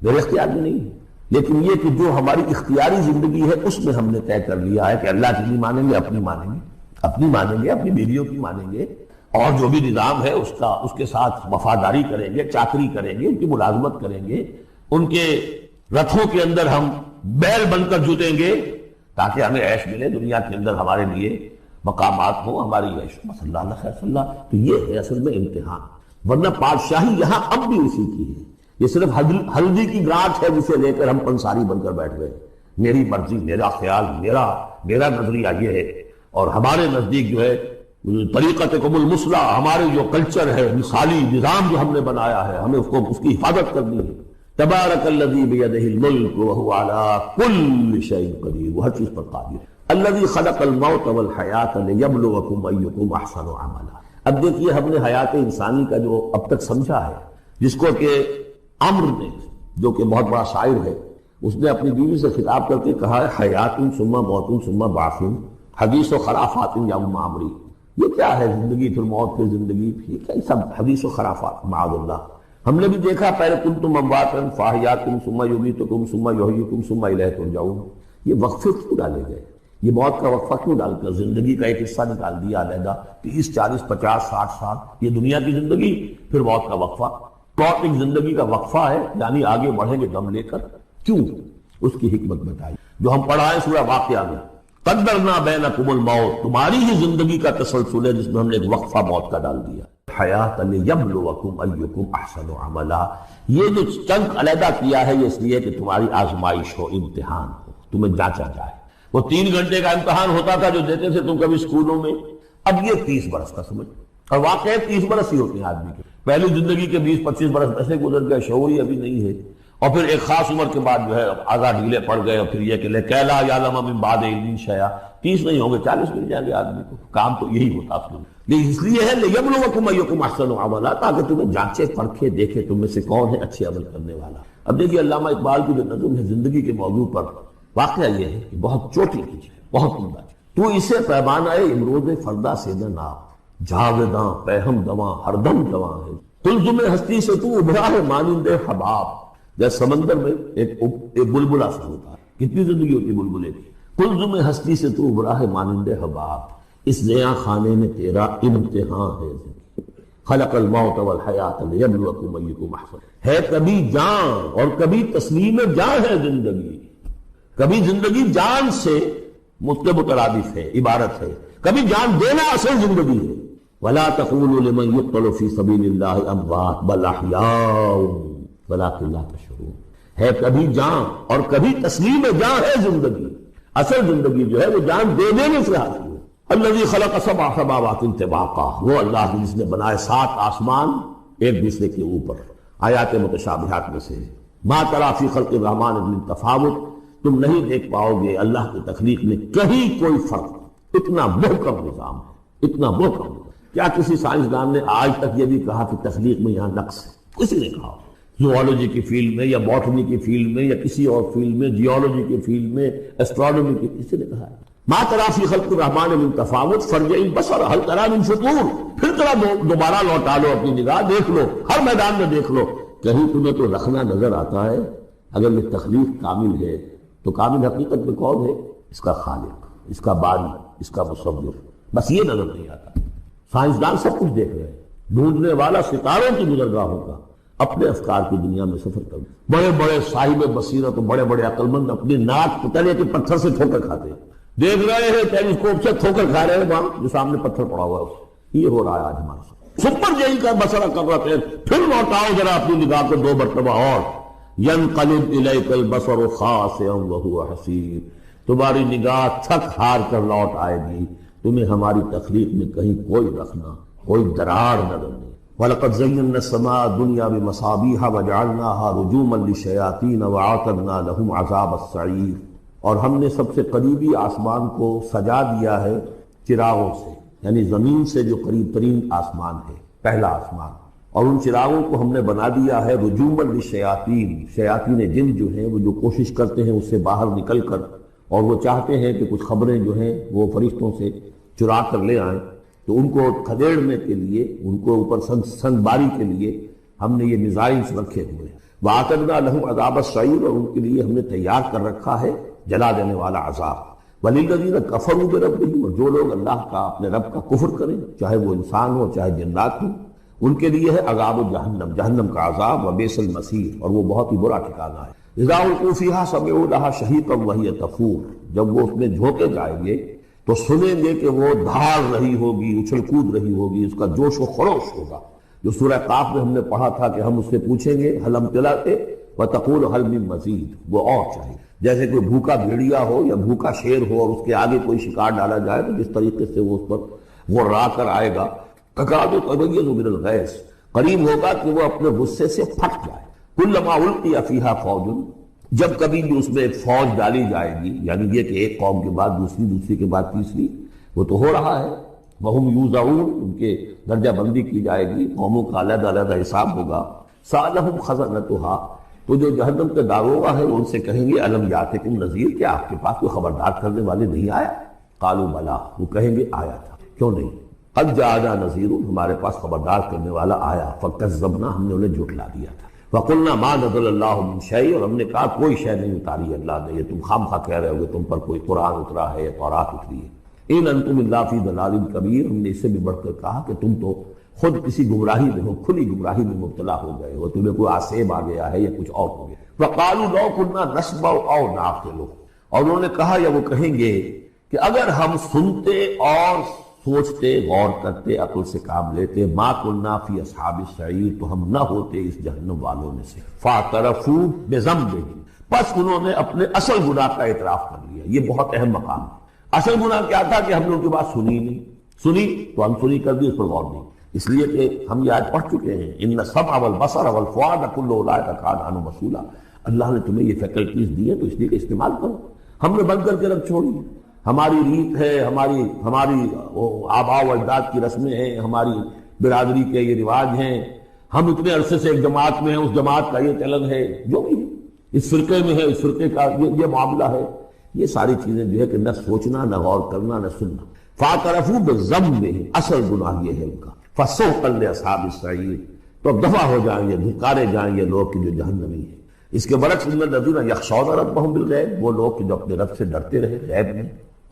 میرے اختیار میں نہیں ہے، لیکن یہ کہ جو ہماری اختیاری زندگی ہے اس میں ہم نے طے کر لیا ہے کہ اللہ کی نہیں مانیں گے، اپنی مانیں گے، اپنی مانیں گے، اپنی بیویوں کی مانیں گے، اور جو بھی نظام ہے اس کے ساتھ وفاداری کریں گے، چاکری کریں گے، ان کی ملازمت کریں گے، ان کے رتھوں کے اندر ہم بیل بن کر جوتیں گے تاکہ ہمیں عیش ملے، دنیا کے اندر ہمارے لیے مقامات ہوں، ہماری عیش. صلی اللہ علیہ وسلم. تو یہ ہے اصل میں امتحان، ورنہ بادشاہی یہاں اب بھی اسی کی ہے. یہ صرف ہلدی کی گراٹ ہے جسے لے کر ہم پنساری بن کر بیٹھ گئے. میری مرضی، میرا خیال، میرا نظریہ یہ ہے، اور ہمارے نزدیک جو ہے طریقتکم المثلی، ہمارے جو کلچر ہے، مثالی نظام جو ہم نے بنایا ہے، ہمیں اس کی حفاظت کرنی ہے. تبارک الذی بیدہ الملک وہو علی کل شیء قدیر، وہ ہر چیز پر قادر ہے. الذی خلق الموت والحیات لیبلوکم ایکم احسن عملا. اب دیکھیے ہم نے حیات انسانی کا جو اب تک سمجھا ہے، جس کو کہ عمرو نے، جو کہ بہت بڑا شاعر ہے، اس نے اپنی بیوی سے خطاب کر کے کہا ہے حیات ثم موت ثم بعث حدیث و خرافات یا عمری. یہ کیا ہے زندگی پھر موت پھر زندگی، یہ کیا سب حدیث و خرافات معاذ اللہ. ہم نے بھی دیکھا پہلے کنتم امواتا فاحیاکم ثم یمیتکم ثم یحییکم ثم الیہ ترجعون. یہ وقفے کیوں ڈالے گئے؟ یہ موت کا وقفہ کیوں ڈال کر زندگی کا ایک حصہ نکال دیا علیحدہ؟ 30 40 50 60 سال یہ دنیا کی زندگی، پھر موت کا وقفہ. پلاٹنگ زندگی کا وقفہ ہے، یعنی آگے بڑھیں گے دم لے کر. کیوں؟ اس کی حکمت بتائی جو ہم پڑھائیں سورہ واقعہ میں. قدرنا بینکم الموت، تمہاری ہی زندگی کا تسلسل ہے جس میں ہم نے ایک وقفہ موت کا ڈال دیا. حیات لیبلوکم ایکم احسن عملا، یہ جو چنک علیحدہ کیا ہے یہ اس لیے کہ تمہاری آزمائش ہو، امتحان ہو، تمہیں جانچا جائے. وہ 3 گھنٹے کا امتحان ہوتا تھا جو دیتے تھے تم کبھی اسکولوں میں، اب یہ 30 برس کا سمجھ. اور واقعی 30 برس ہی ہوتے ہیں آدمی کے. پہلی زندگی کے 20-25 برس ایسے گزر گئے، شعور ہی ابھی نہیں ہے. اور پھر ایک خاص عمر کے بعد جو ہے آزاد ڈھیلے پڑ گئے، اور پھر یہ کہ کیلا یعلم من بعد علم شیئا، 30 نہیں ہوں گے 40 مل جائیں گے آدمی کو. کام تو یہی ہوتا ہے. لیکن اس لیے ہے لیبلوکم ایکم احسن عملا، تاکہ تمہیں جانچے پرکھے دیکھے تم میں سے کون ہے اچھے عمل کرنے والا. اب دیکھیے علامہ اقبال کی جو نظم ہے زندگی کے موضوع پر، واقعہ یہ ہے کہ بہت چوٹی کی چیز، بہت عمدہ. تو اسے پیمانہ امروز فردا سے نہ ناپ، جاویداں پہم دواں ہر دم دواں ہے. تلزم ہستی سے تو ابھرا ہے مانند حباب، جیسے سمندر میں ایک بلبلا سا ہوتا ہے. کتنی زندگی ہوتی ہے بلبلے کی. تلزم ہستی سے تو ابھرا ہے مانند حباب، اس نیا خانے میں تیرا امتحان ہے. خلق الموت والحیات لیبلوکم ایکم احسن. ہے کبھی جان اور کبھی تسلیم جان ہے زندگی. کبھی زندگی جان سے مترادف ہے، عبارت ہے. کبھی جان دینا اصل زندگی ہے. ولا تقولوا لمن يقتل في سبيل الله اموات بل احياء ولكن لا تشعرون. ہے کبھی جان اور کبھی تسلیم جان ہے زندگی. اصل زندگی جو ہے وہ جان دے دینے سے حاصل ہے. الذي خلق 7 سماوات طباقا، وہ اللہ جس نے بنائے 7 آسمان ایک دوسرے کے اوپر. آیات متشابہات میں سے ما ترى في خلق الرحمن من تفاوت، تم نہیں دیکھ پاؤ گے اللہ کی تخلیق میں کہیں کوئی فرق. اتنا محکم نظام ہے، اتنا محکم. کیا کسی سائنسدان نے آج تک یہ بھی کہا کہ تخلیق میں یہاں نقص ہے؟ کسی نے کہا؟ زوالوجی کی فیلڈ میں یا باٹنی کی فیلڈ میں یا کسی اور فیلڈ میں، جیولوجی کی فیلڈ میں، ایسٹرونومی کی، کسی نے کہا ہے؟ ما ترى في خلق الرحمن من تفاوت فرجع البصر هل ترى من فطور. پھر ذرا دوبارہ لوٹا لو اپنی نگاہ، دیکھ لو، ہر میدان میں دیکھ لو، کہیں تمہیں تو رکھنا نظر آتا ہے. اگر یہ تخلیق کامل ہے تو کامل حقیقت میں کون ہے؟ اس کا خالق، اس کا باری، اس کا مصور. بس یہ نظر نہیں آتا. سائنسدان سب کچھ دیکھ رہے ہیں. ڈھونڈنے والا ستاروں کی گزرگاہوں کا اپنے افکار کی دنیا میں سفر کر. بڑے بڑے صاحب بصیرت و بڑے بڑے عقل مند اپنی ناک تلے کے پتھر سے ٹھوکر کھاتے ہیں. دیکھ رہے ہیں ٹیلیسکوپ سے ٹھوکر کھا رہے ہیں وہاں جو سامنے پتھر پڑا ہوا ہے. یہ ہو رہا ہے آج ہمارے ساتھ. سپر جیل کا مسئلہ کر رہے ہیں. پھر لوٹاؤ ذرا اپنی نگاہ کو 2 مرتبہ اور. ينقلب الیک البصر خاسئا وهو حسیر، تمہاری نگاہ تھک ہار کر لوٹ آئے گی. تمہیں ہماری تخلیق میں کہیں کوئی رکھنا، کوئی درار نظر نہیں. وَلَقَدْ زَيَّنَّا السَّمَاءَ الدُّنْيَا بِمَصَابِيحَ وَجَعَلْنَاهَا رُجُومًا لِلشَّيَاطِينَ وَأَعْتَدْنَا لَهُمْ عَذَابَ السَّعِيرِ. اور ہم نے سب سے قریبی آسمان کو سجا دیا ہے چراغوں سے، یعنی زمین سے جو قریب ترین آسمان ہے، پہلا آسمان. اور ان چراغوں کو ہم نے بنا دیا ہے رجومًا للشیاطین. شیاطین جن جو ہیں وہ جو کوشش کرتے ہیں اس سے باہر نکل کر، اور وہ چاہتے ہیں کہ کچھ خبریں جو ہیں وہ فرشتوں سے چرا کر لے آئیں، تو ان کو کھدیڑنے کے لیے، ان کو اوپر سنگ باری کے لیے ہم نے یہ میزائلز رکھے ہوئے ہیں. وَأَعْتَدْنَا لَهُمْ عَذَابَ السَّعِيرِ، اور ان کے لیے ہم نے تیار کر رکھا ہے جلا دینے والا عذاب. وَلِلَّذِينَ كَفَرُوا بِرَبِّهِمْ، اور جو لوگ اللہ کا، اپنے رب کا کفر کریں، چاہے وہ انسان ہو چاہے جنات ہوں، ان کے لیے ہے عذاب جہنم، جہنم کا عذاب. وَبِئْسَ الْمَصِيرُ، اور وہ بہت ہی برا ٹھکانہ ہے. اذا القوا فیہا سمعوا لها شہیقا وہی تفور، جب وہ اس میں جھونکے جائیں گے تو سنیں گے کہ وہ دھاڑ رہی ہوگی، اچھل کود رہی ہوگی، اس کا جوش و خروش ہوگا. جو سورہ قاف میں ہم نے پڑھا تھا کہ ہم اس سے پوچھیں گے حل امتلأت وتقول حل من مزید، وہ اور چاہیے. جیسے کوئی بھوکا بھیڑیا ہو یا بھوکا شیر ہو اور اس کے آگے کوئی شکار ڈالا جائے تو جس طریقے سے وہ اس پر غرا کر آئے گا. تکاد تمیز من الغیظ، قریب ہوگا کہ وہ اپنے غصے سے پھٹ جائے. کلما القی فیہا فوج، جب کبھی بھی اس میں ایک فوج ڈالی جائے گی، یعنی یہ کہ ایک قوم کے بعد دوسری، دوسری کے بعد تیسری، وہ تو ہو رہا ہے. وہم یوزعون، ان کے درجہ بندی کی جائے گی، قوموں کا علیحدہ علیحدہ حساب ہوگا. سألہم خزنتہا، تو جو جہنم کے داروغہ ہے وہ ان سے کہیں گے الم یاتکم نذیر، کیا آپ کے پاس کوئی خبردار کرنے والے نہیں آیا؟ قالوا بلا، وہ کہیں گے آیا تھا. کیوں نہیں؟ قد جاءنا نذیر، ہمارے پاس خبردار کرنے والا آیا. فکذبنا، ہم نے انہیں جھٹلا دیا تھا. وقلنا ما نزل اللہ من شیء، اور ہم نے کہا کوئی شے نہیں اتاری اللہ نے، یہ تم خامخواہ کہہ رہے ہو کہ تم پر کوئی قرآن اترا ہے یا تورات اتری ہے. ان انتم الا فی ضلال کبیر، ہم نے اس سے بھی بڑھ کر کہا کہ تم تو خود کسی گمراہی میں ہو، کھلی گمراہی میں مبتلا ہو گئے ہو، تمہیں کوئی آسیب آ گیا ہے یا کچھ اور ہو گیا. وَقَالُوا لَوْ كُنَّا نَسْمَعُ أَوْ نَعْقِلُ، اور انہوں نے کہا یا وہ کہیں گے کہ اگر ہم سنتے اور سوچتے، غور کرتے، عقل سے کام لیتے، مَا كُنَّا فِي أَصْحَابِ السَّعِيرِ، تو ہم نہ ہوتے اس جہنم والوں میں سے. فَاعْتَرَفُوا بِذَنبِهِمْ، بس انہوں نے اپنے اصل گناہ کا اعتراف کر لیا. یہ بہت اہم مقام ہے. اصل گناہ کیا تھا کہ ہم نے ان کی بات سنی نہیں، سنی تو ہم سنی کر دی، اس پر غور نہیں. اس لیے کہ ہم یہ آج پڑھ چکے ہیں ان السمع والبصر والفؤاد کل اولئک کان عنہ مسئولا. اللہ نے تمہیں یہ فیکلٹیز دی ہیں تو اس لیے کہ استعمال کرو. ہم نے بند کر کے رکھ چھوڑی. ہماری ریت ہے، ہماری آباء و اجداد کی رسمیں ہیں، ہماری برادری کے یہ رواج ہیں، ہم اتنے عرصے سے ایک جماعت میں ہیں، اس جماعت کا یہ چلن ہے، جو بھی ہے اس فرقے میں ہے، اس فرقے کا یہ معاملہ ہے. یہ ساری چیزیں جو ہے کہ نہ سوچنا، نہ غور کرنا، نہ سننا. فَاعْتَرَفُوا بِذَنبِهِمْ، اصل گناہ یہ ہے ان کا. فَسُحْقًا لِأَصْحَابِ السَّعِيرِ، تو اب دفع ہو جائیں گے، دھکارے جائیں گے لوگ کہ جو جہنمی ہیں. اس کے برعکس ان الذین یخشون ربهم بالغیب، وہ لوگ کہ جو اپنے رب سے ڈرتے رہے غیب میں،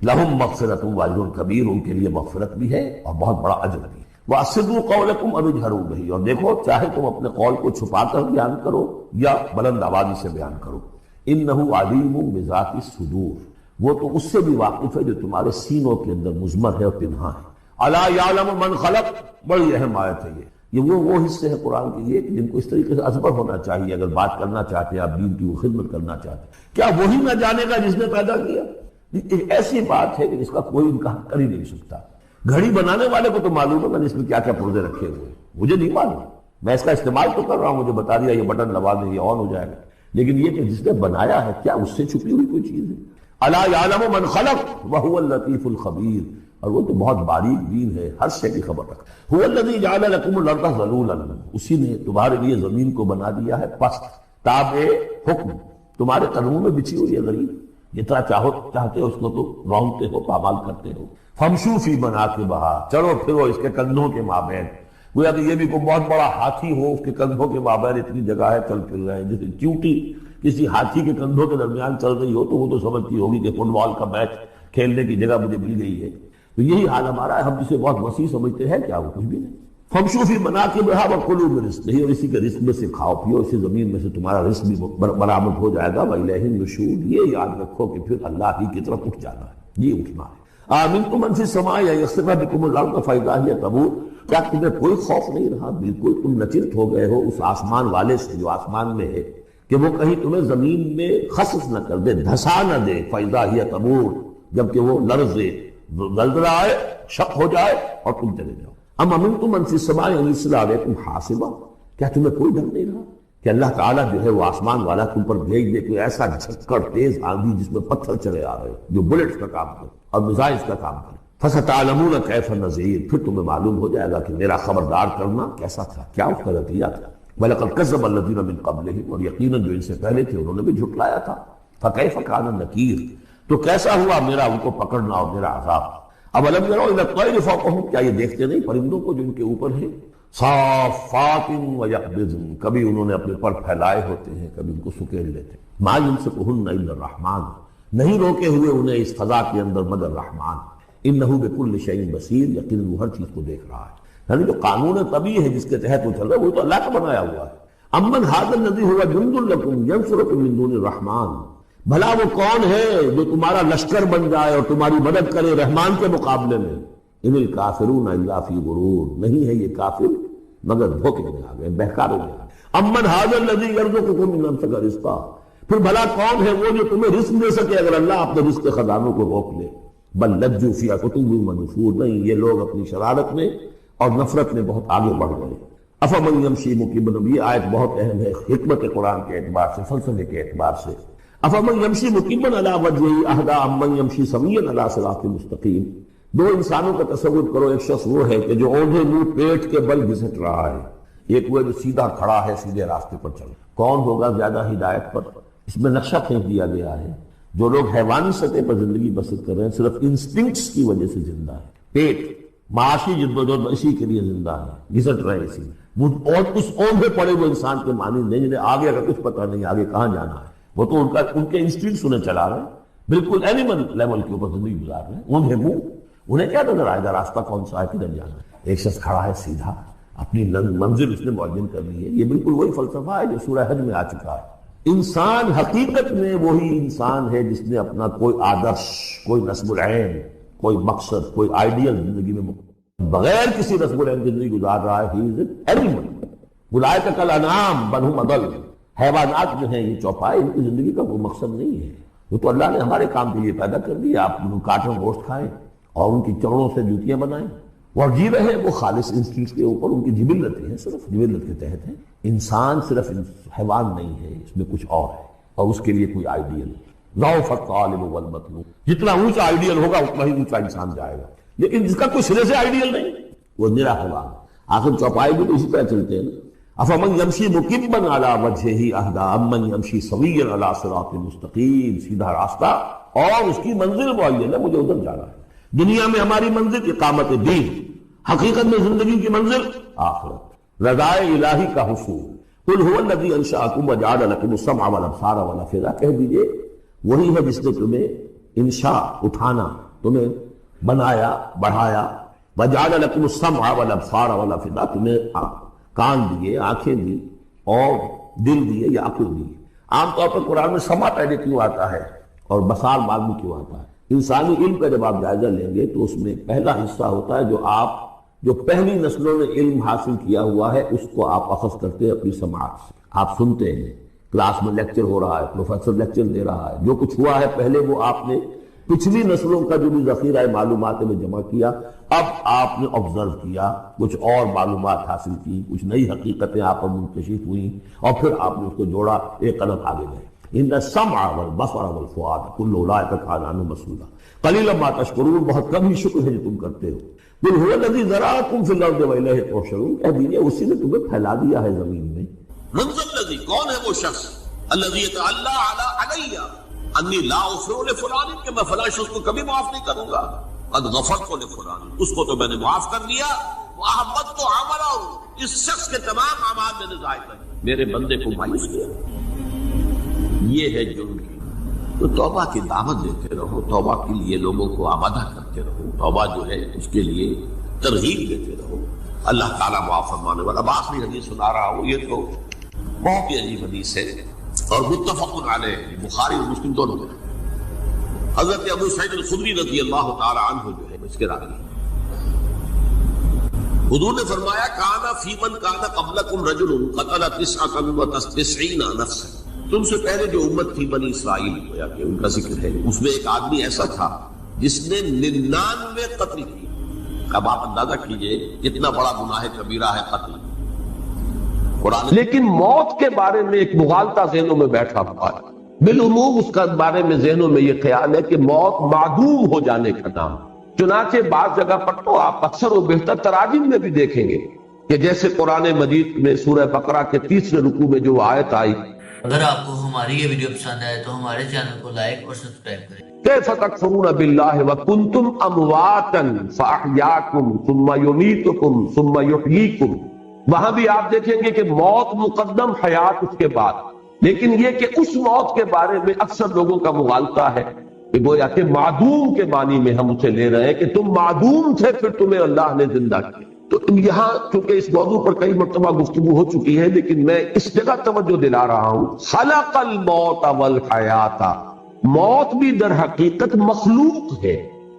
لہم مغفرۃ واجر کبیر، ان کے لیے مغفرت بھی ہے اور بہت بڑا اجر بھی. وَأَسِرُّوا قَوْلَكُمْ أَوِ اجْهَرُوا بِهِ، اور دیکھو چاہے تم اپنے قول کو چھپا کر بیان کرو یا بلند آوازی سے بیان کرو. إِنَّهُ عَلِيمٌ بِذَاتِ الصُّدُورِ، وہ تو اس سے بھی واقف ہے جو تمہارے سینوں کے اندر مضمر ہے اور پنہاں ہے. الا یعلم من خلق، بڑی اہم آیت ہے یہ وہ حصے ہیں قرآن کے لیے کہ جن کو اس طریقے سے ازبر ہونا چاہیے اگر بات کرنا چاہتے ہیں، آپ دین کی وہ خدمت کرنا چاہتے ہیں. کیا وہی نہ جانے گا جس نے پیدا کیا؟ ایک ایسی بات ہے کہ جس کا کوئی انکار کر ہی نہیں سکتا. گھڑی بنانے والے کو تو معلوم ہے اس میں کیا کیا پردے رکھے ہوئے، مجھے نہیں معلوم. میں اس کا استعمال تو کر رہا ہوں، مجھے بتا دیا یہ بٹن دبا دیں یہ آن ہو جائے گا، لیکن یہ کہ جس نے بنایا ہے کیا اس سے چھپی ہوئی کوئی چیز ہے؟ الا یعلم من خلق وهو اللطیف الخبیر، اور وہ تو بہت باریک بین ہے، ہر شے کی خبر رکھتا. هو الذی جعل لكم الارض ذلولا، اسی نے تمہارے لیے زمین کو بنا دیا ہے پست، تابع حکم، تمہارے قدموں میں بچھی ہوئی ہے غریب، جتنا چاہتے ہو اس کو تو رونتے ہو، پامال کرتے ہو. فامشوا فی مناکبہا، چلو پھرو اس کے کندھوں کے مابین. گویا کہ یہ بھی کوئی بہت بڑا ہاتھی ہو، اس کے کندھوں کے مابین اتنی جگہ ہے، چل پھر رہے ہیں. جیسے چیونٹی کسی ہاتھی کے کندھوں کے درمیان چل رہی ہو تو وہ تو سمجھتی ہوگی کہ فٹ بال کا میچ کھیلنے کی جگہ مجھے مل گئی ہے. تو یہی حال ہمارا ہے، ہم جسے بہت وسیع سمجھتے ہیں کیا وہ کچھ بھی نہیں. فامشوا فی مناکبہا وکلوا من رزقہ، اور اسی کے رزق میں سے کھاؤ پیو، اسی زمین میں سے تمہارا رزق بھی برآمد ہو جائے گا. وإلیہ النشور، یہ یاد رکھو کہ پھر اللہ ہی کی طرف اٹھ جانا ہے، یہ اٹھنا ہے. آمنتم من فی السماء ان یخسف بکم الارض فاذا ہی تمور، کیا تمہیں کوئی خوف نہیں رہا؟ بالکل تم نچرت ہو گئے ہو اس آسمان والے سے جو آسمان میں ہے کہ وہ کہیں تمہیں زمین میں خسف نہ کر دے، دھسا نہ دے. فاذا ہی تمور، جبکہ وہ لرزے، زلزلہ آئے، شق ہو جائے اور تم چلے جاؤ. ام امنتم من فی السماء ان یرسل علیکم حاصبا، کیا تمہیں کوئی ڈر نہیں رہا کہ اللہ تعالیٰ جو ہے وہ آسمان والا تم پر بھیج دے کوئی ایسا جھکڑ تیز آندھی جس میں پتھر چلے آ رہے جو بلٹس کا کام کرے اور میزائلز کا کام کرے. فستعلمون کیف نذیر، پھر تمہیں معلوم ہو جائے گا کہ میرا خبردار کرنا کیسا تھا، کیا اس کا نتیجہ تھا. وَلَقَدْ كَذَّبَ الَّذِينَ مِن قَبْلِهِمْ، اور یقیناً جو ان سے پہلے تھے انہوں نے بھی جھٹلایا تھا. فَكَيْفَ كَانَ نَكِيرٌ، تو کیسا ہوا میرا ان کو پکڑنا اور میرا عذاب. اَوَلَمْ يَرَوْا إِلَى الطَّيْرِ فَوْقَهُمْ، کیا یہ دیکھتے نہیں پرندوں کو جو ان کے اوپر ہیں. صَافَّاتٍ وَيَقْبِضْنَ، کبھی انہوں نے اپنے پر پھیلائے ہوتے ہیں، کبھی ان کو سکیڑ لیتے. مَا يُمْسِكُهُنَّ إِلَّا الرَّحْمَٰنُ، نہیں روکے ہوئے انہیں اس فضا کے اندر مگر رحمان. انہ بکل شیء بصیر، یقیناً وہ ہر چیز کو دیکھ رہا ہے. یعنی جو قانون طبیعی ہے جس کے تحت وہ چل رہا ہے وہ تو اللہ کا بنایا ہوا ہے. امن ھذا الذی هو جند لکم ینصرکم من دون الرحمن، بھلا وہ کون ہے جو تمہارا لشکر بن جائے اور تمہاری مدد کرے رحمان کے مقابلے میں. ان الکافرون الا فی غرور، نہیں ہے یہ کافر مگر دھوکے میں آ گئے، بہکاروں میں آ گئے. امن ھذا الذی یرزقکم من امسک رزقا، پھر بھلا کون ہے وہ جو تمہیں رزق دے سکے اگر اللہ اپنے رزق کے خزانوں کو روک لے. بل لجوا فی عتو ونفور، نہیں یہ لوگ اپنی شرارت میں اور نفرت میں بہت آگے بڑھ گئے. افمن یمشی مکبا، یہ آیت بہت اہم ہے حکمت قرآن کے اعتبار سے، فلسفے کے اعتبار سے. افمن یمشی مکبا علی وجہہ اہدی امن یمشی سویا علی صراط مستقیم. دو انسانوں کا تصور کرو، ایک شخص وہ ہے کہ جو اوندھے منہ پیٹ کے بل گھسٹ رہا ہے، ایک وہ جو سیدھا کھڑا ہے سیدھے راستے پر چل. کون ہوگا زیادہ ہدایت پر؟ اس میں نقشہ کھینچ دیا گیا ہے. جو لوگ حیوانی سطح پر زندگی بسر کر رہے ہیں صرف انسٹنکٹس کی وجہ سے زندہ ہے، پیٹ معاشی جدوجہد اسی کے لیے زندہ ہے، گھسٹ رہے اسی میں. اور اس اوندھے پڑے وہ انسان کے معنی نہیں جنہیں آگے اگر کچھ پتہ نہیں آگے کہاں جانا ہے، وہ تو ان کے انسٹنکٹس انہیں چلا رہے ہیں، بالکل اینیمل لیول کے اوپر زندگی گزار رہے ہیں. اوندھے منہ، انہیں کیا نظر آئے گا راستہ کون سا ہے، کدھر جانا ہے. ایک شخص کھڑا ہے سیدھا اپنی منزل اس نے معین کر لی ہے۔ یہ بالکل وہی فلسفہ ہے جو سورہ حج میں آ چکا ہے۔ انسان حقیقت میں وہی انسان ہے جس نے اپنا کوئی آدرش، کوئی نصب العین، کوئی مقصد، کوئی آئیڈیل زندگی میں بغیر کسی نصب العین زندگی گزار رہا ہے۔ ہی از این اینیمل، اولئک کالانعام بل ہم اضل۔ حیوانات جو ہیں یہ چوپائے، ان کی زندگی کا کوئی مقصد نہیں ہے۔ وہ تو اللہ نے ہمارے کام کے لیے پیدا کر دیا، آپ ان کاٹوں گوشت کھائیں اور ان کی چمڑوں سے جوتیاں بنائیں اور جی رہے وہ خالص انسٹنکٹس کے اوپر، ان کی جبلتیں ہیں، صرف جبلت کے تحت ہیں۔ انسان صرف حیوان نہیں ہے، اس میں کچھ اور ہے، اور اس کے لیے کوئی آئیڈیل ضعف الطالب والمطلوب، جتنا اونچا آئیڈیل ہوگا اتنا ہی اونچا انسان جائے گا، لیکن جس کا کوئی سرے سے آئیڈیل نہیں وہ نرا حیوان۔ آخر چوپائے بھی تو اسی طرح چلتے ہیں۔ افمن یمشی مکبا علی وجہہ اہدی امن یمشی سویا علی صراط مستقیم، سیدھا راستہ اور اس کی منزل معین ہے، مجھے ادھر جانا ہے۔ دنیا میں ہماری منزل اقامت دین، حقیقت میں زندگی کی منزل آخرت، رضائے الہی کا حصول۔ قل هو الذی انشأکم وجعل لکم السمع والابصار والافئدہ، کہہ دیجئے وہی ہے جس نے تمہیں انشاء اٹھانا، تمہیں بنایا بڑھایا، وجعل لکم السمع والابصار والافئدہ، تمہیں کان دیے، آنکھیں دی اور دل دیے یا عقل دی۔ عام طور پر قرآن میں سمع پہلے کیوں آتا ہے اور بصار بعد میں کیوں آتا ہے؟ انسانی علم کا جب آپ جائزہ لیں گے تو اس میں پہلا حصہ ہوتا ہے جو پہلی نسلوں نے علم حاصل کیا ہوا ہے، اس کو آپ اخذ کرتے ہیں اپنی سماعت سے، آپ سنتے ہیں، کلاس میں لیکچر ہو رہا ہے، پروفیسر لیکچر دے رہا ہے، جو کچھ ہوا ہے پہلے وہ آپ نے پچھلی نسلوں کا جو بھی ذخیرہ معلومات میں جمع کیا، اب آپ نے آبزرو کیا، کچھ اور معلومات حاصل کی، کچھ نئی حقیقتیں آپ پر منکشف ہوئیں اور پھر آپ نے اس کو جوڑا، ایک قدم آگے گئے۔ ان السمع والبصر والفؤاد کل اولئک کان عنہ مسئولا قلیلا ما تشکرون، بہت کم ہی شکر ہے جو تم کرتے ہو۔ قل هو الذی ذرأکم فی الارض والیہ تحشرون، کہہ دیجیے اسی نے تمہیں پھیلا دیا ہے زمین میں۔ من ذا الذی، کون ہے وہ شخص، الذی یتعلی علی انی لا اغفر لفلان، کہ میں فلاں شخص کو کبھی معاف نہیں کروں گا، قد غفرت لفلان، اس کو تو میں نے معاف کر دیا، واحبطت عملہ، اس شخص کے تمام اعمال میں نے ضائع کر دیے، میرے بندے کو مایوس کیا۔ یہ ہے جرم کی۔ تو توبہ کی دعوت دیتے رہو، توبہ کے لیے لوگوں کو آمادہ کرتے رہو، توبہ جو ہے اس کے لیے ترغیب دیتے رہو، اللہ تعالیٰ معاف فرمانے والا۔ اب آخری حدیث سنا رہا ہوں، یہ تو بہت ہی عجیب حدیث ہے اور متفق علیہ، بخاری اور مسلم دونوں میں۔ حضرت ابو سعید الخدری رضی اللہ تعالی عنہ جو ہے اس کے راوی، حضور نے فرمایا کانا فی من کانا قبلکم رجل قتل 99 نفسا، تم سے پہلے جو امت تھی بنی اسرائیل، گویا کہ ان کا ذکر ہے، اس میں ایک آدمی ایسا تھا جس نے 99 قتل کی۔ اب آپ اندازہ کیجئے کتنا بڑا گناہ کبیرہ ہے قتل۔ لیکن موت کے بارے میں ایک مغالطہ ذہنوں میں بیٹھا ہوا ہے، بالعموم اس کا بارے میں ذہنوں میں یہ خیال ہے کہ موت معدوم ہو جانے کا نام، چنانچہ بعض جگہ پر تو آپ اکثر و بیشتر تراجم میں بھی دیکھیں گے کہ جیسے قرآن مجید میں سورہ بقرہ کے 3 رکوع میں جو آیت آئی، اگر آپ کو ہماری یہ ویڈیو پسند آئے تو ہمارے چینل کو لائک اور سبسکرائب کریں۔ کیف تکفرون باللہ وکنتم امواتا فاحیاکم ثم یمیتکم ثم یحییکم، وہاں بھی آپ دیکھیں گے کہ موت مقدم، حیات اس کے بعد، لیکن یہ کہ اس موت کے بارے میں اکثر لوگوں کا مغالطہ ہے کہ گویا کہ معدوم کے معنی میں ہم اسے لے رہے ہیں کہ تم معدوم تھے پھر تمہیں اللہ نے زندہ کیا۔ تو یہاں چونکہ اس موضوع پر کئی مرتبہ گفتگو ہو چکی ہے، لیکن میں اس جگہ توجہ دلا رہا ہوں، خلق الموت والحیات، موت بھی در حقیقت مخلوق ہے،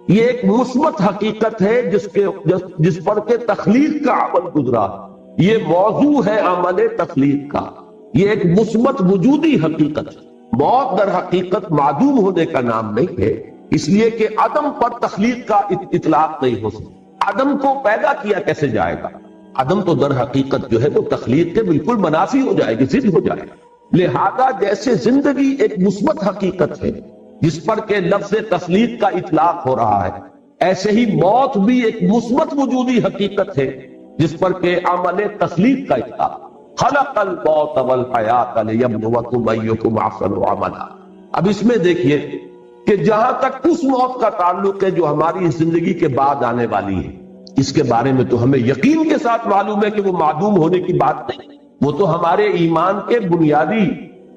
یہ ایک مثبت حقیقت ہے جس پر کہ تخلیق کا عمل گزرا، یہ موضوع ہے عمل تخلیق کا، یہ ایک مثبت وجودی حقیقت ہے۔ موت در حقیقت معدوم ہونے کا نام نہیں ہے، اس لیے کہ عدم پر تخلیق کا اطلاق نہیں ہو سکتا۔ عدم کو پیدا کیا کیسے جائے گا؟ عدم تو در حقیقت جو ہے وہ تخلیق کے بالکل منافی ہو جائے گی، ضد ہو جائے گا۔ لہذا جیسے زندگی ایک مثبت حقیقت ہے جس پر کہ لفظ تخلیق کا اطلاق ہو رہا ہے، ایسے ہی موت بھی ایک مثبت وجودی حقیقت ہے جس پر کہ عمل تخلیق کا اطلاق۔ خلق الموت والحیات لیبلوکم ایکم احسن عملا۔ اب اس میں دیکھیے کہ جہاں تک اس موت کا تعلق ہے جو ہماری اس زندگی کے بعد آنے والی ہے، اس کے بارے میں تو ہمیں یقین کے ساتھ معلوم ہے کہ وہ معدوم ہونے کی بات نہیں، وہ تو ہمارے ایمان کے بنیادی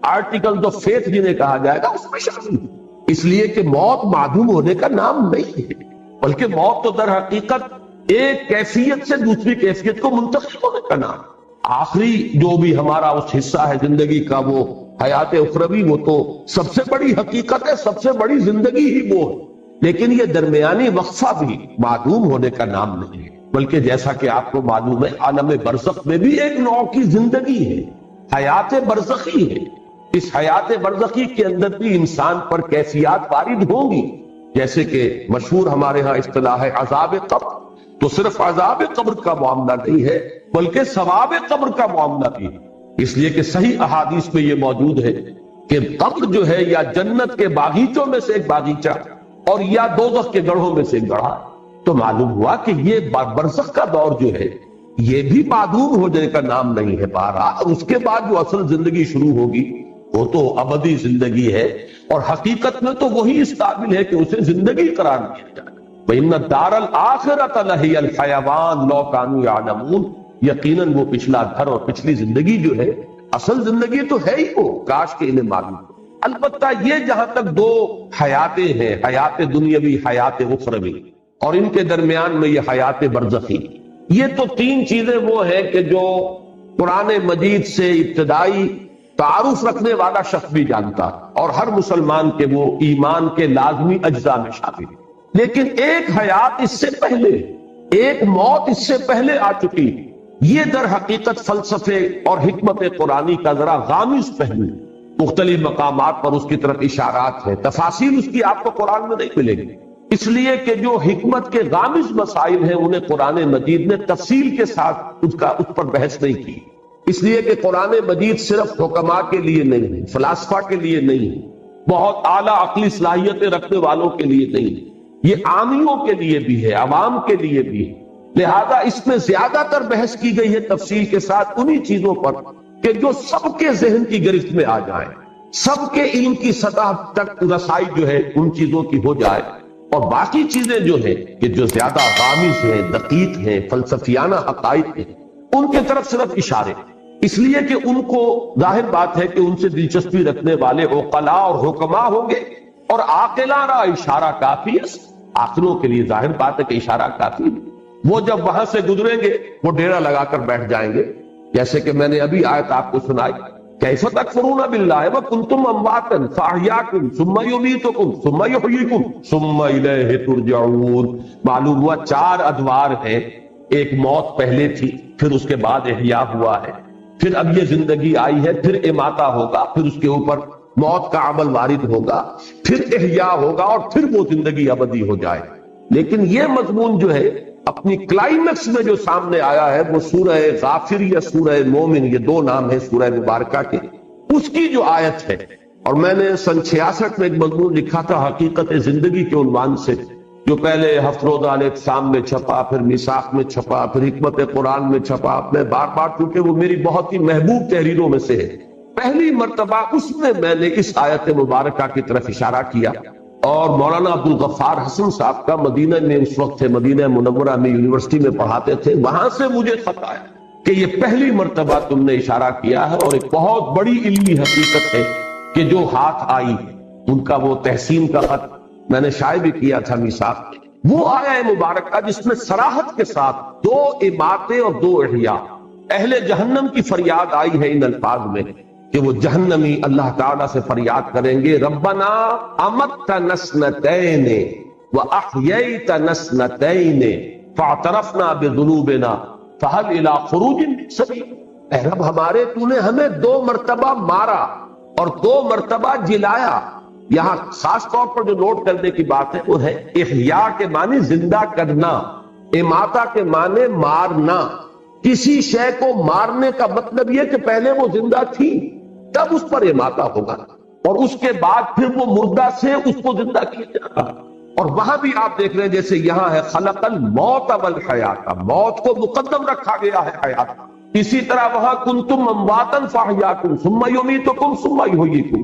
آرٹیکل آف فیتھ جنہیں کہا جائے گا اس میں شامل ہے، اس لیے کہ موت معدوم ہونے کا نام نہیں ہے، بلکہ موت تو در حقیقت ایک کیفیت سے دوسری کیفیت کو منتقل ہونے کا نام. آخری جو بھی ہمارا اس حصہ ہے زندگی کا وہ حیات اخروی، وہ تو سب سے بڑی حقیقت ہے، سب سے بڑی زندگی ہی وہ ہے. لیکن یہ درمیانی وقفہ بھی معدوم ہونے کا نام نہیں ہے، بلکہ جیسا کہ آپ کو معلوم ہے عالم برزخ میں بھی ایک نوع کی زندگی ہے، حیات برزخی ہے. اس حیات برزخی کے اندر بھی انسان پر کیفیات وارد ہوں گی، جیسے کہ مشہور ہمارے ہاں اصطلاح ہے عذاب قبر. تو صرف عذاب قبر کا معاملہ نہیں ہے بلکہ ثواب قبر کا معاملہ بھی ہے، اس لیے کہ صحیح احادیث میں یہ موجود ہے کہ قبر جو ہے یا جنت کے باغیچوں میں سے ایک باغیچہ اور یا دوزخ کے گڑھوں میں سے ایک گڑھا. تو معلوم ہوا کہ یہ برزخ کا دور جو ہے یہ بھی معدوم ہو جانے کا نام نہیں ہے. بہرحال اس کے بعد جو اصل زندگی شروع ہوگی وہ تو ابدی زندگی ہے، اور حقیقت میں تو وہی اس قابل ہے کہ اسے زندگی قرار دیا جائے. وَإِنَّ الدَّارَ الْآخِرَةَ لَهِيَ الْحَيَوَانُ لَوْ كَانُوا يَعْلَمُونَ. یقیناً وہ پچھلا گھر اور پچھلی زندگی جو ہے اصل زندگی تو ہے ہی وہ، کاش کہ انہیں معلوم ہو. البتہ یہ جہاں تک دو حیاتیں ہیں، حیات دنیاوی، حیات اخروی، اور ان کے درمیان میں یہ حیات برزخی، یہ تو تین چیزیں وہ ہیں کہ جو قرآن مجید سے ابتدائی تعارف رکھنے والا شخص بھی جانتا اور ہر مسلمان کے وہ ایمان کے لازمی اجزاء میں شامل ہے. لیکن ایک حیات اس سے پہلے، ایک موت اس سے پہلے آ چکی. یہ در حقیقت فلسفے اور حکمت قرآنی کا ذرا غامض پہلو، مختلف مقامات پر اس کی طرف اشارات ہیں، تفاصیل اس کی آپ کو قرآن میں نہیں ملے گی، اس لیے کہ جو حکمت کے غامض مسائل ہیں انہیں قرآن مجید نے تفصیل کے ساتھ اس پر بحث نہیں کی. اس لیے کہ قرآن مجید صرف حکماء کے لیے نہیں ہے، فلاسفہ کے لیے نہیں ہے، بہت اعلیٰ عقلی صلاحیتیں رکھنے والوں کے لیے نہیں ہے، یہ عامیوں کے لیے بھی ہے، عوام کے لیے بھی ہے. لہذا اس میں زیادہ تر بحث کی گئی ہے تفصیل کے ساتھ انہی چیزوں پر کہ جو سب کے ذہن کی گرفت میں آ جائیں، سب کے علم کی سطح تک رسائی جو ہے ان چیزوں کی ہو جائے. اور باقی چیزیں جو ہیں کہ جو زیادہ غامض ہیں، دقیق ہیں، فلسفیانہ حقائق ہیں، ان کے طرف صرف اشارے، اس لیے کہ ان کو ظاہر بات ہے کہ ان سے دلچسپی رکھنے والے عقلاء اور حکماء ہوں گے، اور عاقلانہ اشارہ کافی ہے. عاقلوں کے لیے ظاہر بات ہے کہ اشارہ کافی ہے. وہ جب وہاں سے گزریں گے وہ ڈیرا لگا کر بیٹھ جائیں گے، جیسے کہ میں نے ابھی آیت آپ کو سنائی، کیف تکفرون باللہ وکنتم امواتا فاحیاکم ثم یمیتکم ثم یحییکم ثم الیہ ترجعون. معلوم ہوا 4 ادوار ہیں، ایک موت پہلے تھی، پھر اس کے بعد احیاء ہوا ہے، پھر اب یہ زندگی آئی ہے، پھر اماتہ ہوگا، پھر اس کے اوپر موت کا عمل وارد ہوگا، پھر احیاء ہوگا، اور پھر وہ زندگی ابدی ہو جائے. لیکن یہ مضمون جو ہے اپنی کلائمیکس میں جو سامنے آیا ہے وہ سورہ غافر یا سورہ مومن، یہ 2 نام ہیں سورہ مبارکہ کے، اس کی جو آیت ہے. اور میں نے سن 66 میں ایک مضمون لکھا تھا حقیقت زندگی کے عنوان سے، جو پہلے ہفت روزہ الاعتصام میں چھپا، پھر میثاق میں چھپا، پھر حکمت قرآن میں چھپا. میں بار بار، چونکہ وہ میری بہت ہی محبوب تحریروں میں سے ہے، پہلی مرتبہ اس میں نے اس آیت مبارکہ کی طرف اشارہ کیا. اور مولانا عبدالغفار حسن صاحب کا مدینہ میں اس وقت تھے، مدینہ منورہ میں یونیورسٹی میں پڑھاتے تھے، وہاں سے مجھے خط آیا کہ یہ پہلی مرتبہ تم نے اشارہ کیا ہے، اور ایک بہت بڑی علمی حقیقت ہے کہ جو ہاتھ آئی ان کا وہ تحسین کا خط میں نے شائع بھی کیا تھا میثاق. وہ آیا مبارکہ جس میں صراحت کے ساتھ 2 اماتیں اور 2 احیاء، اہل جہنم کی فریاد آئی ہے ان الفاظ میں کہ وہ جہنمی اللہ تعالیٰ سے فریاد کریں گے، ربنا امتنا سنتین واحییتنا سنتین فاعترفنا بذنوبنا فہل الی خروج من سبیل. اے رب ہمارے، تو نے ہمیں 2 مرتبہ مارا اور 2 مرتبہ جلایا. یہاں خاص طور پر جو نوٹ کرنے کی بات ہے وہ ہے احیاء کے معنی زندہ کرنا، اماتہ کے معنی مارنا. کسی شے کو مارنے کا مطلب یہ کہ پہلے وہ زندہ تھی، تب اس پر اماتہ ہوگا، اور اس کے بعد پھر وہ مردہ سے اس کو زندہ کیا جائے گا. اور وہاں بھی آپ دیکھ رہے ہیں جیسے یہاں ہے خلق الموت والحیات، موت کو مقدم رکھا گیا ہے حیات. اسی طرح وہاں کنتم امواتا فاحیاکم ثم یمیتکم ثم یحییکم،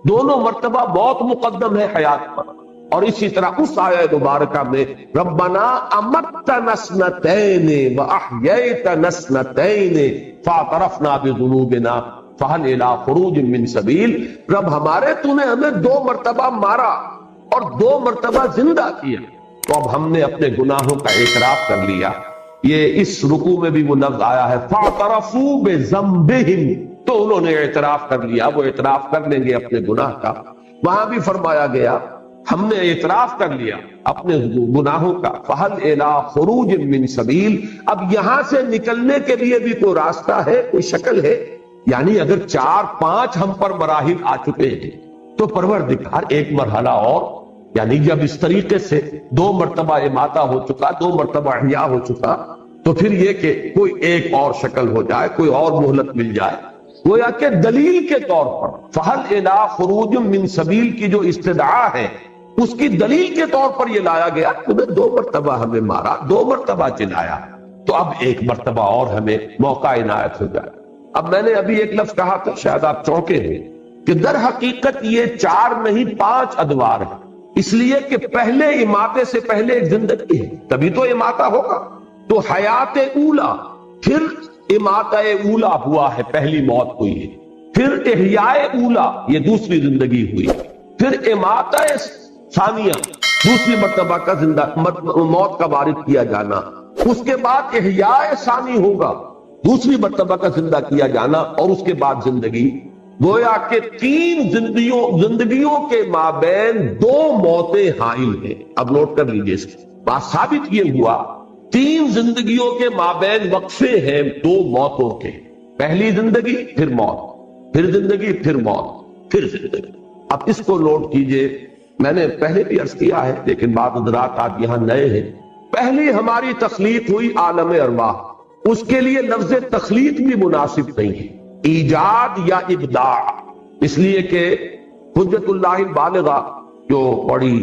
دونوں مرتبہ موت مقدم ہے حیات پر. اور اسی طرح اس آیت مبارکہ میں ربنا امتنا اثنتین واحییتنا اثنتین فاعترفنا بذنوبنا فہل الی خروج من سبیل. رب ہمارے، تو نے ہمیں 2 مرتبہ مارا اور 2 مرتبہ زندہ کیا. تو اب ہم نے اپنے گناہوں کا اعتراف کر لیا. یہ اس رکوع میں بھی وہ لفظ آیا ہے فَاعْتَرَفُوا بِذَنبِهِمْ، تو انہوں نے اعتراف کر لیا، وہ اعتراف کر لیں گے اپنے گناہ کا. وہاں بھی فرمایا گیا ہم نے اعتراف کر لیا اپنے گناہوں کا. فَهَلْ إِلَىٰ خُرُوجٍ مِّن سَبِيلٍ، اب یہاں سے نکلنے کے لیے بھی کوئی راستہ ہے، کوئی شکل ہے؟ یعنی اگر 4-5 ہم پر مراحل آ چکے ہیں تو پروردگار ایک مرحلہ اور، یعنی جب اس طریقے سے 2 مرتبہ اماتہ ہو چکا، 2 مرتبہ احیاء ہو چکا، تو پھر یہ کہ کوئی ایک اور شکل ہو جائے، کوئی اور مہلت مل جائے. گویا کہ دلیل کے طور پر فَهَلْ إِلَىٰ خُرُوجٍ مِّن سَبِيلٍ کی جو استدعا ہے اس کی دلیل کے طور پر یہ لایا گیا. تمہیں 2 مرتبہ ہمیں مارا، 2 مرتبہ چلایا، تو اب ایک مرتبہ اور ہمیں موقع عنایت ہو جائے. اب میں نے ابھی ایک لفظ کہا تھا، شاید آپ چونکے ہیں، کہ در حقیقت یہ 4 نہیں 5 ادوار ہیں. اس لیے کہ پہلے اماتے سے پہلے ایک زندگی ہے، تبھی تو اماتہ ہوگا. تو حیات اولا، پھر اماتہ اولا ہوا ہے، پہلی موت ہوئی ہے. پھر احیاء اولا، یہ دوسری زندگی ہوئی. پھر اماتہ ثانیہ، دوسری مرتبہ کا موت کا وارد کیا جانا. اس کے بعد احیاء ثانی ہوگا، دوسری مرتبہ کا زندہ کیا جانا، اور اس کے بعد زندگی. گویا کہ 3 زندگیوں کے مابین 2 موتیں حائل ہیں. اب نوٹ کر لیجئے اس کی بات. ثابت یہ ہوا 3 زندگیوں کے مابین وقفے ہیں 2 موتوں کے. پہلی زندگی، پھر موت، پھر زندگی، پھر موت، پھر زندگی. اب اس کو نوٹ کیجئے. میں نے پہلے بھی عرض کیا ہے لیکن بعض حضرات آج یہاں نئے ہیں. پہلی ہماری تخلیق ہوئی عالم ارواح. اس کے لیے لفظ تخلیق بھی مناسب نہیں ہے، ایجاد یا ابداع. اس لیے کہ حجت اللہ البالغہ جو بڑی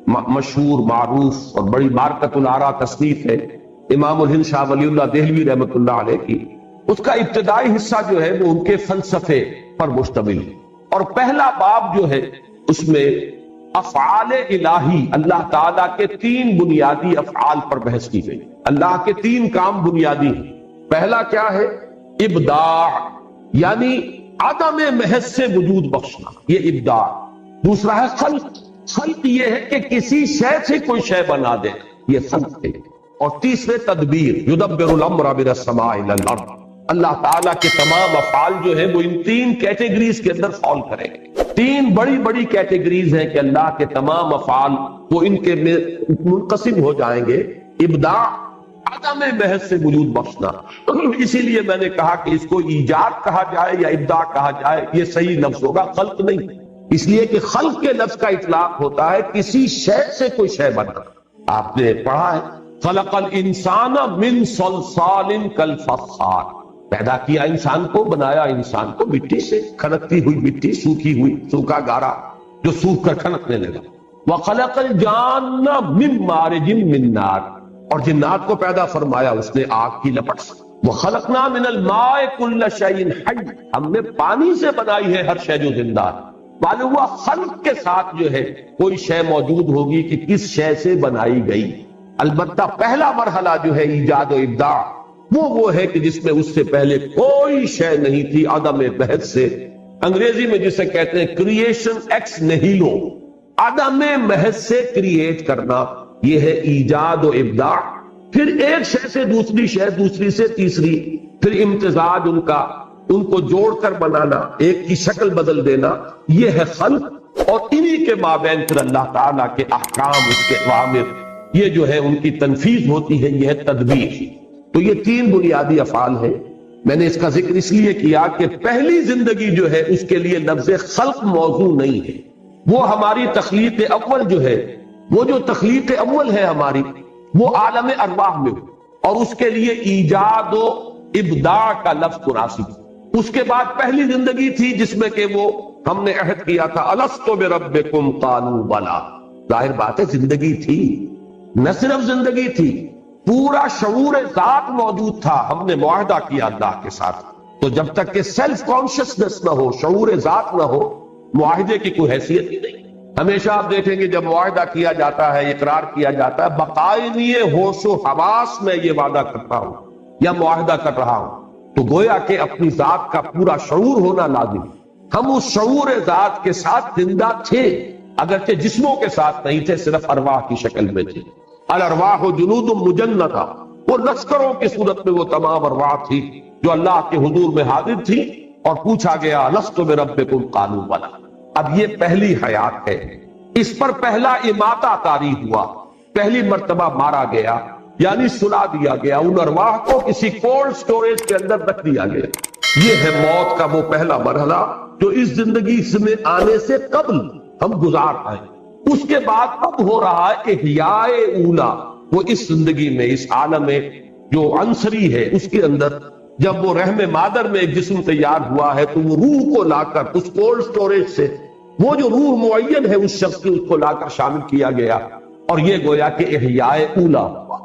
مشہور، معروف اور بڑی بارکت الآراء تصنیف ہے امام الہند شاہ ولی اللہ دہلوی رحمۃ اللہ علیہ کی، اس کا ابتدائی حصہ جو ہے وہ ان کے فلسفے پر مشتمل ہے. اور پہلا باب جو ہے اس میں افعال الہی، اللہ تعالیٰ کے 3 بنیادی افعال پر بحث کی گئی. اللہ کے 3 کام بنیادی ہیں. پہلا کیا ہے؟ ابداع، یعنی عدم محض سے وجود بخشنا، یہ ابداع. دوسرا ہے خلق. خلق یہ ہے کہ کسی شے سے کوئی شے بنا دے، یہ خلق ہے. اور تیسرے تدبیر، یدبر الامر من السماء الى الارض. اللہ تعالیٰ کے تمام افعال جو ہے وہ ان 3 کیٹیگریز کے اندر فال کریں گے. 3 بڑی بڑی کیٹیگریز ہیں کہ اللہ کے تمام افعال وہ ان کے منقسم ہو جائیں گے. ابداع، عدم محض سے وجود بخشنا. اسی لیے میں نے کہا کہ اس کو ایجاد کہا جائے یا ابداع کہا جائے یہ صحیح لفظ ہوگا، خلق نہیں. اس لیے کہ خلق کے لفظ کا اطلاق ہوتا ہے کسی شے سے کوئی شے بنا. آپ نے پڑھا ہے خلق الانسان من صلصال کالفخار، پیدا کیا انسان کو، بنایا انسان کو مٹی سے، کھنکتی ہوئی مٹی، سوکھی ہوئی، سوکھا گارا جو سوکھ کر کھنکنے لگا. وخلق الجان من مارج من نار، اور جنات کو پیدا فرمایا اس نے آگ کی لپٹ سے. وخلقنا من الماء كل شيء حي، ہم نے پانی سے بنائی ہے ہر شے جو زندہ ہے. معلوم ہوا خلق کے ساتھ جو ہے کوئی شے موجود ہوگی کہ کس شے سے بنائی گئی. البتہ پہلا مرحلہ جو ہے ایجاد و ابداع وہ ہے کہ جس میں اس سے پہلے کوئی شے نہیں تھی، عدم محض سے. انگریزی میں جسے کہتے ہیں کریشن ایکس نہیلو، عدم محض سے کریٹ کرنا، یہ ہے ایجاد و ابداع. پھر ایک شے سے دوسری شے، دوسری سے تیسری، پھر امتزاج ان کو جوڑ کر بنانا، ایک کی شکل بدل دینا، یہ ہے خلق. اور انہی کے مابین پھر اللہ تعالیٰ کے احکام، اس کے اوامر، یہ جو ہے ان کی تنفیذ ہوتی ہے، یہ ہے تدبیر. تو یہ 3 بنیادی افعال ہیں. میں نے اس کا ذکر اس لیے کیا کہ پہلی زندگی جو ہے اس کے لیے لفظ خلق موضوع نہیں ہے. وہ ہماری تخلیق اول جو ہے، وہ جو تخلیق اول ہے ہماری، وہ عالم ارواح میں ہو، اور اس کے لیے ایجاد و ابداع کا لفظ مناسب. اس کے بعد پہلی زندگی تھی جس میں کہ وہ ہم نے عہد کیا تھا الست بربکم قالوا بلا. ظاہر بات ہے زندگی تھی، نہ صرف زندگی تھی، پورا شعور ذات موجود تھا. ہم نے معاہدہ کیا اللہ کے ساتھ. تو جب تک کہ سیلف کانشسنس نہ ہو، شعور ذات نہ ہو، معاہدے کی کوئی حیثیت ہی نہیں. ہمیشہ آپ دیکھیں گے جب معاہدہ کیا جاتا ہے، اقرار کیا جاتا ہے، بقائے ہوش و حواس میں یہ وعدہ کرتا ہوں یا معاہدہ کر رہا ہوں، تو گویا کہ اپنی ذات کا پورا شعور ہونا لازم. ہم اس شعور ذات کے ساتھ زندہ تھے، اگرچہ جسموں کے ساتھ نہیں تھے، صرف ارواح کی شکل میں تھے. الارواح جنود مجندہ، وہ لشکروں کی صورت میں وہ تمام ارواح تھی جو اللہ کے حضور میں حاضر تھی، اور پوچھا گیا الست بربکم قالوا بلی۔ اب یہ پہلی حیات ہے، اس پر پہلا اماتہ طاری ہوا، پہلی مرتبہ مارا گیا، یعنی سلا دیا گیا، ان ارواح کو کسی کولڈ سٹوریج کے اندر رکھ دیا گیا۔ یہ ہے موت کا وہ پہلا مرحلہ جو اس زندگی میں آنے سے قبل ہم گزار آئے۔ اس کے بعد اب ہو رہا ہے احیاء اولا، وہ اس زندگی میں، اس عالم میں جو عنصری ہے اس کے اندر جب وہ رحم مادر میں ایک جسم تیار ہوا ہے تو وہ روح کو لا کر اس کولڈ سٹوریج سے وہ جو روح معین ہے اس شخص کی، اس کو لا کر شامل کیا گیا، اور یہ گویا کہ احیاء اولا ہوا۔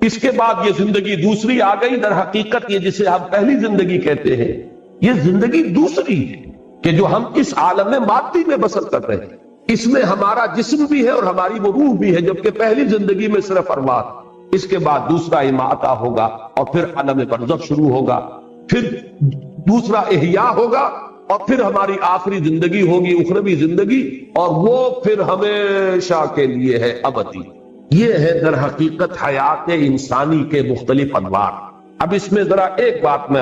اس کے بعد یہ زندگی دوسری آ گئی۔ در حقیقت یہ جسے ہم پہلی زندگی کہتے ہیں، یہ زندگی دوسری ہے کہ جو ہم اس عالم میں مادی میں بسر کر رہے ہیں، اس میں ہمارا جسم بھی ہے اور ہماری وہ روح بھی ہے، جبکہ پہلی زندگی میں صرف ارواح۔ اس کے بعد دوسرا اماتہ ہوگا، اور پھر عالم برزخ شروع ہوگا، پھر دوسرا احیاء ہوگا، اور پھر ہماری آخری زندگی ہوگی اخروی زندگی، اور وہ پھر ہمیشہ کے لیے ہے، ابدی۔ یہ ہے در حقیقت حیات انسانی کے مختلف انواع۔ اب اس میں ذرا ایک بات میں